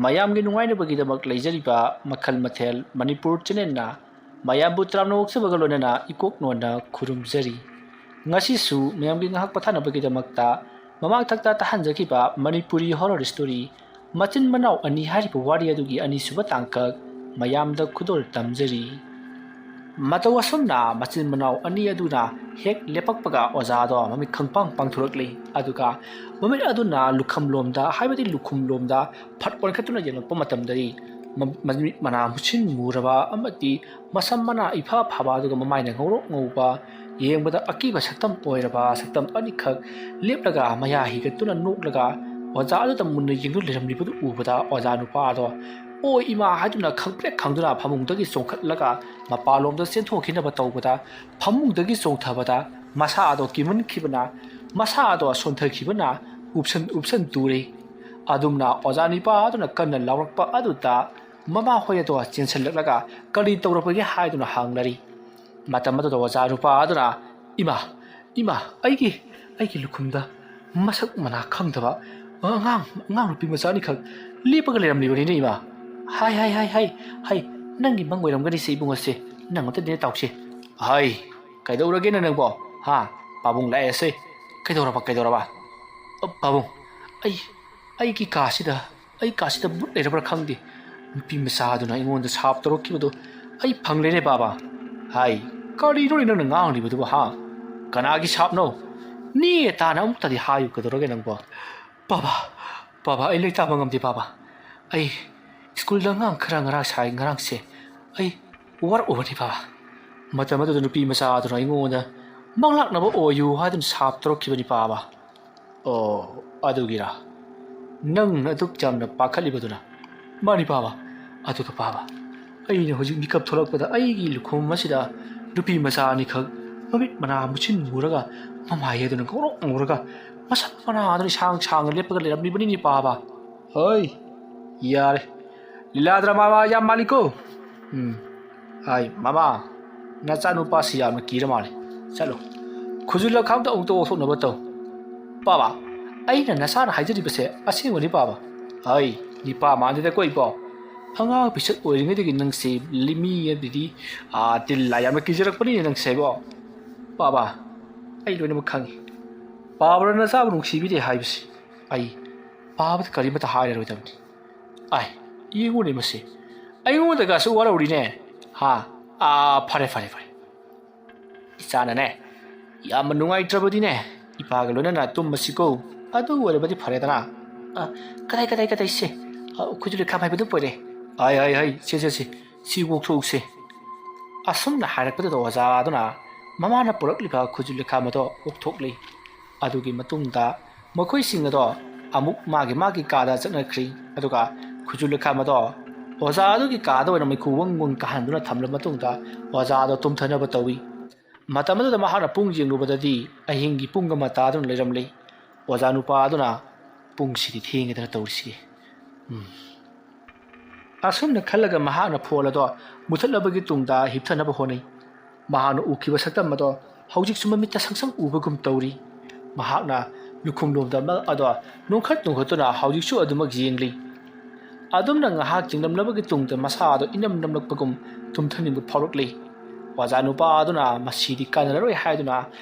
ꯃꯌꯥꯝꯒꯤ ꯅꯨꯡꯉꯥꯏꯅꯕꯒꯤꯗꯃꯛ ꯂꯩꯖꯔꯤꯕ ꯃꯈꯜ ꯃꯊꯦꯜ ꯃꯅꯤꯄꯨꯔ ꯆꯦꯅꯦꯜꯅ ꯃꯌꯥꯝꯕꯨ ꯇꯔꯥꯝꯅ ꯑꯣꯛꯆꯕꯒ ꯂꯣꯏꯅꯅ ꯏꯀꯣꯛꯅꯣꯟꯅ ꯈꯨꯔꯨꯝꯖꯔꯤ ꯉꯁꯤꯁꯨ ꯃꯌꯥꯝꯒꯤ ꯉꯥꯏꯍꯥꯛ ꯄꯣꯊꯥꯅꯕꯒꯤꯗꯃꯛꯇ ꯃꯃꯥꯡꯊꯛꯇ ꯇꯥꯍꯟꯖꯈꯤꯕ ꯃꯅꯤꯄꯨꯔꯤ ꯍꯣꯔꯔ ꯁ꯭ꯇꯣꯔꯤ ꯃꯆꯤꯟ ꯃꯅꯥꯎ ꯑꯅꯤ ꯍꯥꯏꯔꯤꯕ ꯋꯥꯔꯤ ꯑꯗꯨꯒꯤ ꯑꯅꯤꯁꯨꯕ ꯇꯥꯡꯀꯛ ꯃꯌꯥꯝꯗ ꯈꯨꯗꯣꯜ ꯇꯝꯖꯔꯤ ꯃꯇꯧ ꯑꯁꯨꯝꯅ ꯃꯆꯤन ꯃꯅꯥꯎ ꯑꯅꯤ ꯑꯗꯨꯅ ꯍꯦꯛ ꯂꯦꯞꯄꯛꯄꯒ ꯑꯣꯖꯥꯗꯣ ꯃꯃꯤꯠ ꯈꯪꯄꯥꯡ ꯄꯥꯡꯊꯣꯔꯛꯂꯤ ꯑꯗꯨꯒ ꯃꯃꯤꯠ ꯑꯗꯨꯅ ꯂꯨꯈꯝꯂꯣꯝꯗ ꯍꯥꯏꯕꯗꯤ ꯂꯨꯈꯨꯝꯂꯣꯝꯗ ꯐꯠ ꯑꯣꯟꯈꯠꯇꯨꯅ ꯌꯦꯡꯂꯛꯄ ꯃꯇꯝꯗꯗꯤ ꯃꯃꯤꯠ ꯃꯅꯥ ꯃꯨꯁꯤꯟ ꯃꯨꯔꯕ ꯑꯃꯗꯤ ꯃꯁꯝ ꯃꯅꯥ ꯏꯐ ꯐꯕ ꯑꯗꯨꯒ ꯃꯃꯥꯏꯅ ꯉꯧꯔꯣꯛ ꯉꯧꯕ ꯌꯦꯡꯕꯗ ꯑꯀꯤꯕ ꯁꯛꯇꯝ ꯑꯣꯏꯔꯕ ꯁꯛꯇꯝ ꯑꯅꯤꯈꯛ ꯂꯦꯞꯂꯒ ꯃꯌꯥ ꯍꯤꯒꯠꯇꯨꯅ ꯅꯣꯛꯂꯒ ꯑꯣꯖꯥ ꯑꯗꯨꯗ ꯃꯨꯟꯅ ꯌꯦꯡꯗꯨꯅ ꯂꯩꯔꯝꯂꯤꯕꯗꯨ ꯎꯕꯗ ꯑꯣꯖꯥ ꯅꯨꯄꯥ ꯑꯗꯣ ꯑꯣꯏ ꯏꯃꯥ ꯍꯥꯏꯗꯨꯅ ꯈꯪꯄ꯭ꯔꯦꯛ ꯈꯪꯗꯨꯅ ꯐꯃꯨꯡꯗꯒꯤ ꯆꯣꯡꯈꯠꯂꯒ ꯃꯄꯥꯟꯂꯣꯝꯗ ꯆꯦꯟꯊꯣꯛꯈꯤꯅꯕ ꯇꯧꯕꯗ ꯐꯃꯨꯡꯗꯒꯤ ꯆꯣꯡꯊꯕꯗ ꯃꯁꯥ ꯑꯗꯣ ꯀꯤꯃꯟꯈꯤꯕꯅ ꯃꯁꯥ ꯑꯗꯣ ꯁꯣꯟꯊꯈꯤꯕꯅ ꯎꯞꯁꯟ ꯇꯨꯔꯦ ꯑꯗꯨꯝꯅ ꯑꯣꯖꯥ ꯅꯨꯄꯥ ꯑꯗꯨꯅ ꯀꯟꯅ ꯂꯥꯎꯔꯛꯄ ꯑꯗꯨꯗ ꯃꯃꯥ ꯍꯣꯏ ꯑꯗꯣ ꯆꯦꯟꯁꯤꯜꯂꯛꯂꯒ ꯀꯔꯤ ꯇꯧꯔꯛꯄꯒꯦ ꯍꯥꯏꯗꯨꯅ ꯍꯪꯂꯔꯤ ꯃꯇꯝ ꯑꯗꯨꯗ ꯑꯣꯖꯥ ꯅꯨꯄꯥ ꯑꯗꯨꯅ ꯏꯃꯥ ꯑꯩꯒꯤ ꯂꯨꯈꯨꯝꯗ ꯃꯁꯛ ꯃꯅꯥ ꯈꯪꯗꯕ ꯑꯉꯥꯡ ꯅꯨꯄꯤ ꯃꯆꯥꯅꯤꯈꯛ ꯂꯦꯞꯄꯒ ꯂꯩꯔꯝꯂꯤꯕꯅꯤꯅꯦ ꯏꯃꯥ ꯍꯥꯏ ꯅꯪꯒꯤ ꯃꯪ ꯑꯣꯏꯔꯝꯒꯅꯤ ꯁꯤ ꯏꯕꯨꯡꯉꯣꯁꯦ ꯅꯪ ꯑꯝꯇꯗꯤꯅꯦ ꯇꯥꯎꯁꯦ ꯍꯥꯏ ꯀꯩꯗꯧꯔꯒꯦꯅ ꯅꯪꯕꯣ ꯄꯥꯕꯨꯡ ꯂꯥꯛꯑꯦꯁꯦ ꯀꯩꯗꯧꯔꯕ ꯄꯥꯕꯨꯡ ꯑꯩꯒꯤ ꯀꯥꯁꯤꯗ ꯕꯨꯠ ꯂꯩꯔꯕ꯭ꯔꯥ ꯈꯪꯗꯦ ꯅꯨꯄꯤ ꯃꯆꯥ ꯑꯗꯨꯅ ꯑꯩꯉꯣꯟꯗ ꯁꯥꯞ ꯇꯧꯔꯛꯈꯤꯕꯗꯣ ꯑꯩ ꯐꯪꯂꯦꯅꯦ ꯕꯥꯕꯥ ꯍꯥꯏ ꯀꯔꯤꯅꯣꯅꯦ ꯅꯪꯅ ꯉꯥꯡꯂꯤꯕꯗꯨꯕꯣ ꯀꯅꯥꯒꯤ ꯁꯥꯞꯅꯣ ꯅꯦ ꯇꯥꯅ ꯑꯃꯨꯛꯇꯗꯤ ꯍꯥꯏꯌꯨ ꯀꯩꯗꯧꯔꯒꯦ ꯅꯪꯕꯣ ꯕꯥꯕꯥ ꯑꯩ ꯂꯩꯇꯥꯕ ꯉꯝꯗꯦ ꯕꯥꯕꯥ ꯑꯩ ꯁ꯭ꯀꯨꯜꯗ ꯑꯉꯥꯡ ꯈꯔ ꯉꯔꯥꯡꯁꯦ ꯑꯩ ꯋꯥꯔꯛꯎꯕꯅꯤ ꯕꯥꯕꯥ ꯃꯇꯝ ꯑꯗꯨꯗ ꯅꯨꯄꯤ ꯃꯆꯥ ꯑꯗꯨꯅ ꯑꯩꯉꯣꯟꯗ ꯃꯪꯂꯥꯛꯅꯕ ꯑꯣꯏꯌꯨ ꯍꯥꯏꯗꯨꯅ ꯁꯥꯞ ꯇꯧꯔꯛꯈꯤꯕꯅꯤ ꯕꯥꯕꯥ ꯑꯣ ꯑꯗꯨꯒꯤꯔꯥ ꯅꯪꯅ ꯑꯗꯨꯛ ꯌꯥꯝꯅ ꯄꯥꯈꯠꯂꯤꯕꯗꯨꯅ ꯃꯥꯅꯤ ꯕꯥꯕꯥ ꯑꯗꯨꯒ ꯕꯥꯕꯥ ꯑꯩꯅ ꯍꯧꯖꯤꯛ ꯃꯤꯀꯞ ꯊꯣꯛꯂꯛꯄꯗ ꯑꯩꯒꯤ ꯂꯨꯈꯣꯝ ꯑꯁꯤꯗ ꯅꯨꯄꯤ ꯃꯆꯥ ꯑꯅꯤꯈꯛ ꯃꯃꯤꯠ ꯃꯅꯥ ꯃꯨꯁꯤꯟ ꯃꯨꯔꯒ ꯃꯃꯥꯏ ꯑꯗꯨꯅ ꯉꯧꯔꯣꯛ ꯉꯧꯔꯒ ꯃꯁꯝ ꯃꯅꯥ ꯑꯗꯨꯅ ꯁꯥꯡꯅ ꯂꯦꯞꯄꯒ ꯂꯩꯔꯝꯂꯤꯕꯅꯤꯅꯦ ꯕꯥꯕꯥ ꯍꯣꯏ ꯌꯥꯔꯦ ꯂꯤꯂꯥꯗ꯭ꯔ ꯃꯥꯃꯥ ꯌꯥꯝ ꯃꯥꯜꯂꯤꯀꯣ ꯍꯥꯏ ꯃꯃꯥ ꯅꯆꯥꯅꯨꯄꯥꯁꯤ ꯌꯥꯝꯅ ꯀꯤꯔ ꯃꯥꯜꯂꯦ ꯆꯠꯂꯣ ꯈꯨꯖꯨ ꯂꯧꯈꯥꯝꯗ ꯑꯃꯨꯛꯇ ꯑꯣꯛꯊꯣꯛꯅꯕ ꯇꯧ ꯕꯥꯕꯥ ꯑꯩꯅ ꯅꯁꯥꯅ ꯍꯥꯏꯖꯔꯤꯕꯁꯦ ꯑꯁꯦꯡꯕꯅꯤ ꯕꯥꯕꯥ ꯍꯥꯏ ꯅꯤꯄꯥ ꯃꯥꯟꯗꯦꯗꯀꯣ ꯏꯕꯣ ꯑꯉꯥꯡ ꯄꯤꯁꯛ ꯑꯣꯏꯔꯤꯉꯩꯗꯒꯤ ꯅꯪꯁꯦ ꯃꯤ ꯑꯗꯨꯗꯤ ꯇꯤꯜꯂꯥ ꯌꯥꯝꯅ ꯀꯤꯖꯔꯛꯄꯅꯤꯅꯦ ꯅꯪꯁꯦ ꯏꯕꯣ ꯕꯥꯕꯥ ꯑꯩ ꯂꯣꯏꯅꯃꯛ ꯈꯪꯉꯤ ꯕꯥꯕꯥꯅ ꯅꯆꯥꯕꯨ ꯅꯨꯡꯁꯤꯕꯤꯗꯦ ꯍꯥꯏꯕꯁꯤ ꯑꯩ ꯕꯥꯕꯥꯗ ꯀꯔꯤꯃꯠꯇ ꯍꯥꯏꯔꯔꯣꯏꯗꯕꯅꯤ ꯌꯦꯡꯉꯨꯅꯦ ꯃꯁꯤ ꯑꯩꯉꯣꯟꯗꯒꯁꯨ ꯋꯥꯔꯧꯔꯤꯅꯦ ꯐꯔꯦ ꯏꯆꯥꯅꯅꯦ ꯌꯥꯝꯅ ꯅꯨꯡꯉꯥꯏꯇ꯭ꯔꯕꯗꯤꯅꯦ ꯏꯄꯥꯒ ꯂꯣꯏꯅꯅ ꯇꯨꯝꯕꯁꯤꯀꯣ ꯑꯗꯨ ꯑꯣꯏꯔꯕꯗꯤ ꯐꯔꯦꯗꯅ ꯀꯗꯥꯏ ꯁꯦ ꯈꯨꯖꯨ ꯂꯩꯈꯥꯝ ꯍꯥꯏꯕꯗꯨ ꯄꯣꯏꯔꯦ ꯍꯥꯏ ꯁꯦ ꯁꯤ ꯑꯣꯛꯊꯣꯛꯎꯁꯦ ꯑꯁꯨꯝꯅ ꯍꯥꯏꯔꯛꯄꯗꯨꯗ ꯑꯣꯖꯥ ꯑꯗꯨꯅ ꯃꯃꯥꯅ ꯄꯨꯔꯛꯂꯤꯕ ꯈꯨꯖꯨ ꯂꯩꯈꯥꯝ ꯑꯗꯣ ꯑꯣꯛꯊꯣꯛꯂꯤ ꯑꯗꯨꯒꯤ ꯃꯇꯨꯡꯗ ꯃꯈꯣꯏꯁꯤꯡ ꯑꯗꯣ ꯑꯃꯨꯛ ꯃꯥꯒꯤ ꯀꯥꯗ ꯆꯠꯅꯈ꯭ꯔꯤ ꯑꯗꯨꯒ ꯈꯨꯖꯨ ꯂꯩꯈꯥꯝ ꯑꯗꯣ ꯑꯣꯖꯥ ꯑꯗꯨꯒꯤ ꯀꯥꯗ ꯑꯣꯏꯅ ꯃꯩꯈꯨ ꯋꯪ ꯀꯥꯍꯟꯗꯨꯅ ꯊꯝꯂꯕ ꯃꯇꯨꯡꯗ ꯑꯣꯖꯥ ꯑꯗꯣ ꯇꯨꯝꯊꯅꯕ ꯇꯧꯏ ꯃꯇꯝ ꯑꯗꯨꯗ ꯃꯍꯥꯛꯅ ꯄꯨꯡ ꯌꯦꯡꯂꯨꯕꯗꯗꯤ ꯑꯍꯤꯡꯒꯤ ꯄꯨꯡ 1 ꯇꯥꯗꯨꯅ ꯂꯩꯔꯝꯂꯤ ꯑꯣꯖꯥ ꯅꯨꯄꯥ ꯑꯗꯨꯅ ꯄꯨꯡꯁꯤꯗꯤ ꯊꯦꯡꯉꯦꯗꯅ ꯇꯧꯔꯤꯁꯤ ꯑꯁꯨꯝꯅ ꯈꯜꯂꯒ ꯃꯍꯥꯛꯅ ꯐꯣꯟ ꯑꯗꯣ ꯃꯨꯊꯠꯂꯕꯒꯤ ꯇꯨꯡꯗ ꯍꯤꯞꯊꯅꯕ ꯍꯣꯠꯅꯩ ꯃꯍꯥꯛꯅ ꯎꯈꯤꯕ ꯁꯛꯇꯝ ꯑꯗꯣ ꯍꯧꯖꯤꯛꯁꯨ ꯃꯃꯤꯠꯇ ꯁꯪꯁꯪ ꯎꯕꯒꯨꯝ ꯇꯧꯔꯤ ꯃꯍꯥꯛꯅ ꯂꯨꯈꯨꯝꯂꯣꯝꯗ ꯑꯗꯣ ꯅꯣꯡꯈꯠꯇꯨꯅ ꯍꯧꯖꯤꯛꯁꯨ ꯑꯗꯨꯃꯛ ꯌꯦꯡꯂꯤ ꯑꯗꯨꯝꯅ ꯉꯥꯏꯍꯥꯛ ꯌꯦꯡꯂꯝꯂꯕꯒꯤ ꯇꯨꯡꯗ ꯃꯁꯥ ꯑꯗꯣ ꯏꯅꯝ ꯅꯝꯂꯛꯄꯒꯨꯝ ꯇꯨꯝꯊꯅꯤꯡꯕ ꯐꯥꯎꯔꯛꯂꯤ ꯑꯣꯖꯥ ꯅꯨꯄꯥ ꯑꯗꯨꯅ ꯃꯁꯤꯗꯤ ꯀꯥꯟꯅꯔꯔꯣꯏ ꯍꯥꯏꯗꯨꯅ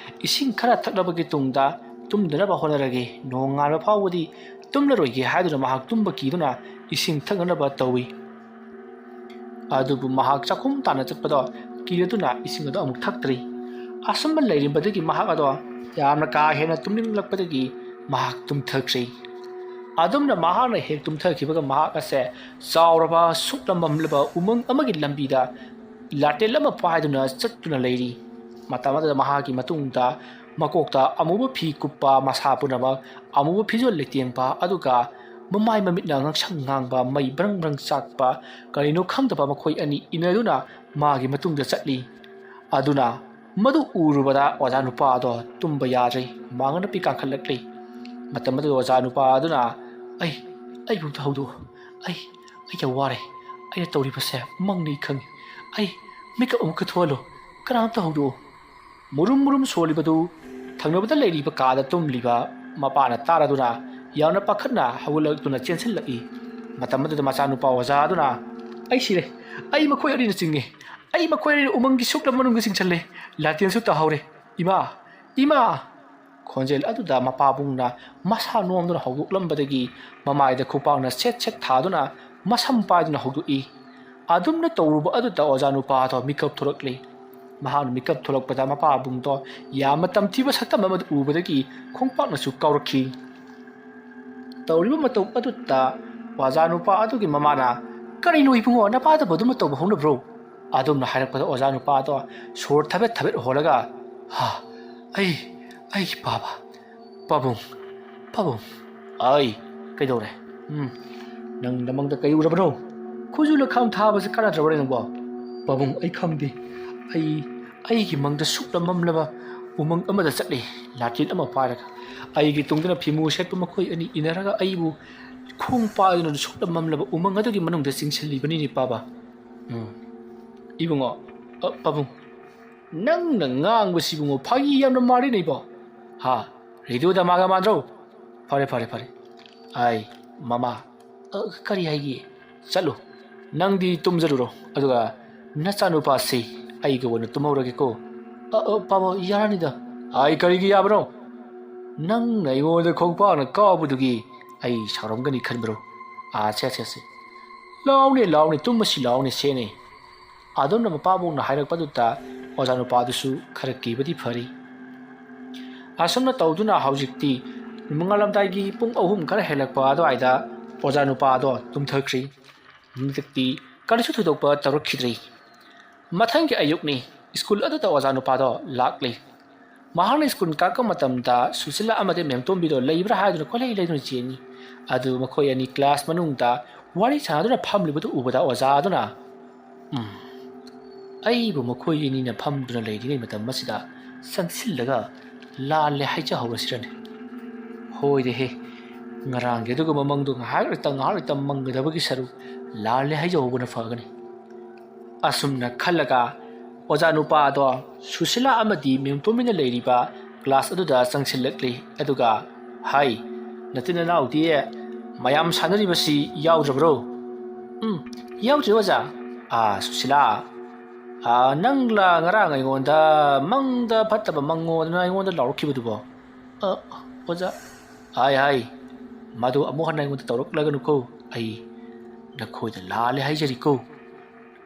ꯏꯁꯤꯡ ꯈꯔ ꯊꯛꯂꯕꯒꯤ ꯇꯨꯡꯗ ꯇꯨꯝꯗꯅꯕ ꯍꯣꯠꯅꯔꯒꯦ ꯅꯣꯡꯉꯥꯟꯕ ꯐꯥꯎꯕꯗꯤ ꯇꯨꯝꯂꯔꯣꯏꯒꯦ ꯍꯥꯏꯗꯨꯅ ꯃꯍꯥꯛ ꯇꯨꯝꯕ ꯀꯤꯗꯨꯅ ꯏꯁꯤꯡ ꯊꯛꯅꯅꯕ ꯇꯧꯏ ꯑꯗꯨꯕꯨ ꯃꯍꯥꯛ ꯆꯥꯛꯈꯨꯝ ꯇꯥꯟꯅ ꯆꯠꯄꯗꯣ ꯀꯤꯔꯗꯨꯅ ꯏꯁꯤꯡ ꯑꯗꯣ ꯑꯃꯨꯛ ꯊꯛꯇ꯭ꯔꯤ ꯑꯁꯨꯝꯕ ꯂꯩꯔꯤꯕꯗꯒꯤ ꯃꯍꯥꯛ ꯑꯗꯣ ꯌꯥꯝꯅ ꯀꯥ ꯍꯦꯟꯅ ꯇꯨꯝꯅꯤꯡꯂꯛꯄꯗꯒꯤ ꯃꯍꯥꯛ ꯇꯨꯝꯊꯈ꯭ꯔꯤ ꯑꯗꯨꯝꯅ ꯃꯍꯥꯛꯅ ꯍꯦꯛ ꯇꯨꯝꯊꯈꯤꯕꯒ ꯃꯍꯥꯛ ꯑꯁꯦ ꯆꯥꯎꯔꯕ ꯁꯨꯛꯂꯝꯂꯕ ꯎꯃꯪ ꯑꯃꯒꯤ ꯂꯝꯕꯤꯗ ꯂꯥꯇꯦꯜ ꯑꯃ ꯄꯥꯏꯗꯨꯅ ꯆꯠꯇꯨꯅ ꯂꯩꯔꯤ ꯃꯇꯝ ꯑꯗꯨꯗ ꯃꯍꯥꯛꯀꯤ ꯃꯇꯨꯡꯗ ꯃꯀꯣꯛꯇ ꯑꯃꯨꯕ ꯐꯤ ꯀꯨꯞꯄ ꯃꯁꯥ ꯄꯨꯝꯅꯃꯛ ꯑꯃꯨꯕ ꯐꯤꯖꯣꯜ ꯂꯩꯇꯦꯡꯕ ꯑꯗꯨꯒ ꯃꯃꯥꯏ ꯃꯃꯤꯠꯅ ꯉꯥꯡꯁꯪ ꯉꯥꯡꯕ ꯃꯩ ꯕ꯭ꯔꯪ ꯆꯥꯛꯄ ꯀꯔꯤꯅꯣ ꯈꯪꯗꯕ ꯃꯈꯣꯏ ꯑꯅꯤ ꯏꯟꯅꯗꯨꯅ ꯃꯥꯒꯤ ꯃꯇꯨꯡꯗ ꯆꯠꯂꯤ ꯑꯗꯨꯅ ꯃꯗꯨ ꯎꯔꯨꯕꯗ ꯑꯣꯖꯥ ꯅꯨꯄꯥ ꯑꯗꯣ ꯇꯨꯝꯕ ꯌꯥꯗ꯭ꯔꯤ ꯃꯥꯡꯉꯅꯄꯤ ꯀꯥꯡꯈꯠꯂꯛꯂꯤ ꯃꯇꯝ ꯑꯗꯨꯗ ꯑꯣꯖꯥ ꯅꯨꯄꯥ ꯑꯗꯨꯅ ꯑꯩꯕꯨ ꯑꯝꯇ ꯍꯧꯗꯣꯛꯎ ꯑꯩ ꯌꯥꯝ ꯋꯥꯔꯦ ꯑꯩꯅ ꯇꯧꯔꯤꯕꯁꯦ ꯃꯪꯅꯤ ꯈꯪꯉꯤ ꯑꯩ ꯃꯤꯀꯞ ꯑꯃꯨꯛꯀ ꯊꯣꯛꯍꯜꯂꯣ ꯀꯅꯥꯝꯇ ꯍꯧꯗꯣꯛꯎ ꯃꯨꯔꯨꯝ ꯁꯣꯜꯂꯤꯕꯗꯨ ꯊꯪꯅꯕꯗ ꯂꯩꯔꯤꯕ ꯀꯥꯗ ꯇꯨꯝꯂꯤꯕ ꯃꯄꯥꯅ ꯇꯥꯔꯗꯨꯅ ꯌꯥꯝꯅ ꯄꯥꯈꯠꯅ ꯍꯧꯒꯠꯂꯛꯇꯨꯅ ꯆꯦꯟꯁꯤꯜꯂꯛꯏ ꯃꯇꯝ ꯑꯗꯨꯗ ꯃꯆꯥꯅꯨꯄꯥ ꯑꯣꯖꯥ ꯑꯗꯨꯅ ꯑꯩ ꯁꯤꯔꯦ ꯑꯩ ꯃꯈꯣꯏ ꯑꯅꯤꯅ ꯆꯤꯡꯉꯦ ꯑꯩ ꯃꯈꯣꯏ ꯑꯅꯤꯅ ꯎꯃꯪꯒꯤ ꯁꯨꯛꯂꯝ ꯃꯅꯨꯡꯗ ꯆꯤꯡꯁꯜꯂꯦ ꯂꯥꯇꯦꯟꯁꯨ ꯇꯥꯍꯧꯔꯦ ꯏꯃꯥ ꯏꯃꯥ ꯈꯣꯟꯖꯦꯜ ꯑꯗꯨꯗ ꯃꯄꯥꯕꯨꯡꯅ ꯃꯁꯥ ꯅꯣꯝꯗꯨꯅ ꯍꯧꯗꯣꯛꯂꯝꯕꯗꯒꯤ ꯃꯃꯥꯏꯗ ꯈꯨꯄꯥꯛꯅ ꯁꯦꯠ ꯁꯦꯠ ꯊꯥꯗꯨꯅ ꯃꯁꯝ ꯄꯥꯏꯗꯨꯅ ꯍꯧꯗꯣꯛꯏ ꯑꯗꯨꯝꯅ ꯇꯧꯔꯨꯕ ꯑꯗꯨꯗ ꯑꯣꯖꯥ ꯅꯨꯄꯥꯗꯣ ꯃꯤꯀꯞ ꯊꯣꯛꯂꯛꯂꯤ ꯃꯍꯥꯛꯅ ꯃꯤꯀꯞ ꯊꯣꯛꯂꯛꯄꯗ ꯃꯄꯥꯕꯨꯡꯗꯣ ꯌꯥꯝꯅ ꯇꯝꯊꯤꯕ ꯁꯛꯇꯝ ꯑꯃꯗ ꯎꯕꯗꯒꯤ ꯈꯣꯡꯄꯥꯛꯅꯁꯨ ꯀꯥꯎꯔꯛꯈꯤ ꯇꯧꯔꯤꯕ ꯃꯇꯧ ꯑꯗꯨꯗ ꯑꯣꯖꯥ ꯅꯨꯄꯥ ꯑꯗꯨꯒꯤ ꯃꯃꯥꯅ ꯀꯔꯤꯅꯣ ꯏꯕꯨꯡꯉꯣ ꯅꯄꯥꯗꯕꯨ ꯑꯗꯨꯝꯅ ꯇꯧꯕ ꯍꯧꯅꯕ꯭ꯔꯣ ꯑꯗꯨꯝꯅ ꯍꯥꯏꯔꯛꯄꯗ ꯑꯣꯖꯥ ꯅꯨꯄꯥꯗꯣ ꯁꯣꯔ ꯊꯕꯦꯠ ꯊꯕꯦꯠ ꯍꯣꯜꯂꯒ ꯑꯩꯒꯤ ꯄꯥꯕꯨꯡ ꯑꯩ ꯀꯩꯗꯧꯔꯦ ꯅꯪ ꯅꯃꯪꯗ ꯀꯩ ꯎꯔꯕꯅꯣ ꯈꯨꯖꯨ ꯂꯈꯥꯝ ꯊꯥꯕꯁꯦ ꯀꯥꯟꯅꯗ꯭ꯔꯕꯅꯦ ꯅꯪꯕꯣ ꯄꯥꯕꯨꯡ ꯑꯩ ꯈꯪꯗꯦ ꯑꯩꯒꯤ ꯃꯪꯗ ꯁꯨꯛꯂꯝ ꯃꯝꯂꯕ ꯎꯃꯪ ꯑꯃꯗ ꯆꯠꯂꯤ ꯂꯥꯇꯤꯟ ꯑꯃ ꯄꯥꯏꯔꯒ ꯑꯩꯒꯤ ꯇꯨꯡꯗꯅ ꯐꯤꯃꯨ ꯁꯦꯠꯄ ꯃꯈꯣꯏ ꯑꯅꯤ ꯏꯟꯅꯔꯒ ꯑꯩꯕꯨ ꯈꯣꯡ ꯄꯥꯏꯗꯨꯅ ꯁꯨꯛꯂꯝ ꯃꯝꯂꯕ ꯎꯃꯪ ꯑꯗꯨꯒꯤ ꯃꯅꯨꯡꯗ ꯆꯤꯡꯁꯤꯜꯂꯤꯕꯅꯤꯅꯦ ꯄꯥꯕ ꯏꯕꯨꯡꯉꯣ ꯄꯥꯕꯨꯡ ꯅꯪꯅ ꯉꯥꯡꯕꯁꯤꯕꯨꯡꯉꯣ ꯐꯥꯒꯤ ꯌꯥꯝꯅ ꯃꯥꯜꯂꯤꯅꯦ ꯏꯕꯣ ꯔꯦꯗꯤꯑꯣꯗ ꯃꯥꯒ ꯃꯥꯟꯗ꯭ꯔꯣ ꯐꯔꯦ ꯑꯩ ꯃꯃꯥ ꯀꯔꯤ ꯍꯥꯏꯒꯦ ꯆꯠꯂꯨ ꯅꯪꯗꯤ ꯇꯨꯝꯖꯔꯨꯔꯣ ꯑꯗꯨꯒ ꯅꯆꯥꯅꯨꯄꯥꯁꯤ ꯑꯩꯒ ꯑꯣꯏꯅ ꯇꯨꯝꯍꯧꯔꯒꯦꯀꯣ ꯄꯥꯕ ꯌꯥꯔꯅꯤꯗ ꯀꯔꯤꯒꯤ ꯌꯥꯕꯅꯣ ꯅꯪꯅ ꯑꯩꯉꯣꯟꯗ ꯈꯣꯡꯄꯥꯛꯅ ꯀꯥꯎꯕꯗꯨꯒꯤ ꯑꯩ ꯁꯥꯎꯔꯝꯒꯅꯤ ꯈꯟꯕ꯭ꯔꯣ ꯁꯦ ꯂꯥꯎꯅꯦ ꯇꯨꯝꯃꯁꯤ ꯂꯥꯎꯅꯦ ꯁꯦꯅꯦ ꯑꯗꯨꯝꯅ ꯃꯄꯥꯕꯨꯡꯅ ꯍꯥꯏꯔꯛꯄꯗꯨꯗ ꯑꯣꯖꯥ ꯅꯨꯄꯥꯗꯨꯁꯨ ꯈꯔ ꯀꯤꯕꯗꯤ ꯐꯔꯤ ꯑꯁꯨꯝꯅ ꯇꯧꯗꯨꯅ ꯍꯧꯖꯤꯛꯇꯤ ꯅꯣꯡꯉꯥꯜꯂꯝꯗꯥꯏꯒꯤ ꯄꯨꯡ 3 ꯈꯔ ꯍꯦꯜꯂꯛꯄ ꯑꯗꯨꯋꯥꯏꯗ ꯑꯣꯖꯥ ꯅꯨꯄꯥꯗꯣ ꯇꯨꯝꯊꯈ꯭ꯔꯤ ꯍꯧꯖꯤꯛꯇꯤ ꯀꯔꯤꯁꯨ ꯊꯣꯏꯗꯣꯛꯄ ꯇꯧꯔꯛꯈꯤꯗ꯭ꯔꯤ ꯃꯊꯪꯒꯤ ꯑꯌꯨꯛꯅꯤ ꯁ꯭ꯀꯨꯜ ꯑꯗꯨꯗ ꯑꯣꯖꯥ ꯅꯨꯄꯥꯗꯣ ꯂꯥꯛꯂꯤ ꯃꯍꯥꯛꯅ ꯁ꯭ꯀꯨꯜ ꯀꯥꯔꯛꯄ ꯃꯇꯝꯗ ꯁꯨꯁꯤꯂꯥ ꯑꯃꯗꯤ ꯃꯦꯝꯇꯣꯝꯕꯤꯗꯣ ꯂꯩꯕ꯭ꯔꯥ ꯍꯥꯏꯗꯨꯅ ꯀꯣꯏꯂꯩ ꯂꯩꯗꯨꯅ ꯆꯦꯟꯉꯤ ꯑꯗꯨ ꯃꯈꯣꯏ ꯑꯅꯤ ꯀ꯭ꯂꯥꯁ ꯃꯅꯨꯡꯗ ꯋꯥꯔꯤ ꯁꯥꯟꯅꯗꯨꯅ ꯐꯝꯂꯤꯕꯗꯨ ꯎꯕꯗ ꯑꯣꯖꯥ ꯑꯗꯨꯅ ꯑꯩꯕꯨ ꯃꯈꯣꯏ ꯑꯅꯤꯅ ꯐꯝꯗꯨꯅ ꯂꯩꯔꯤꯉꯩ ꯃꯇꯝ ꯑꯁꯤꯗ ꯆꯪꯁꯤꯜꯂꯒ ꯂꯥꯜꯂꯦ ꯍꯥꯏꯖꯍꯧꯔꯁꯤꯔꯅꯦ ꯍꯣꯏꯗꯦꯍꯦ ꯉꯔꯥꯡꯒꯤ ꯑꯗꯨꯒꯨꯝꯕ ꯃꯪꯗꯣ ꯉꯥꯏꯍꯥꯛ ꯂꯩꯇ ꯃꯪꯒꯗꯕꯒꯤ ꯁꯔꯨꯛ ꯂꯥꯜꯂꯦ ꯍꯥꯏꯖꯍꯧꯕꯅ ꯐꯒꯅꯤ ꯑꯁꯨꯝꯅ ꯈꯜꯂꯒ ꯑꯣꯖꯥ ꯅꯨꯄꯥꯗꯣ ꯁꯨꯁꯤꯂꯥ ꯑꯃꯗꯤ ꯃꯦꯝꯇꯣꯝꯕꯤꯅ ꯂꯩꯔꯤꯕ ꯀ꯭ꯂꯥꯁ ꯑꯗꯨꯗ ꯆꯪꯁꯤꯜꯂꯛꯂꯤ ꯑꯗꯨꯒ ꯅꯆꯤꯟ ꯅꯅꯥꯎꯗꯤ ꯃꯌꯥꯝ ꯁꯥꯟꯅꯔꯤꯕꯁꯤ ꯌꯥꯎꯗ꯭ꯔꯕ꯭ꯔꯣ ꯌꯥꯎꯗ꯭ꯔꯤ ꯑꯣꯖꯥ ꯁꯨꯁꯤꯂꯥ ꯅꯪꯂ ꯉꯔꯥꯡ ꯑꯩꯉꯣꯟꯗ ꯃꯪꯗ ꯐꯠꯇꯕ ꯃꯪꯉꯣꯗꯅ ꯑꯩꯉꯣꯟꯗ ꯂꯥꯎꯔꯛꯈꯤꯕꯗꯨꯕꯣ ꯑꯣꯖꯥ ꯃꯗꯨ ꯑꯃꯨꯛ ꯍꯟꯅ ꯑꯩꯉꯣꯟꯗ ꯇꯧꯔꯛꯂꯒꯅꯨꯀꯣ ꯑꯩ ꯅꯈꯣꯏꯗ ꯂꯥꯜꯂꯦ ꯍꯥꯏꯖꯔꯤꯀꯣ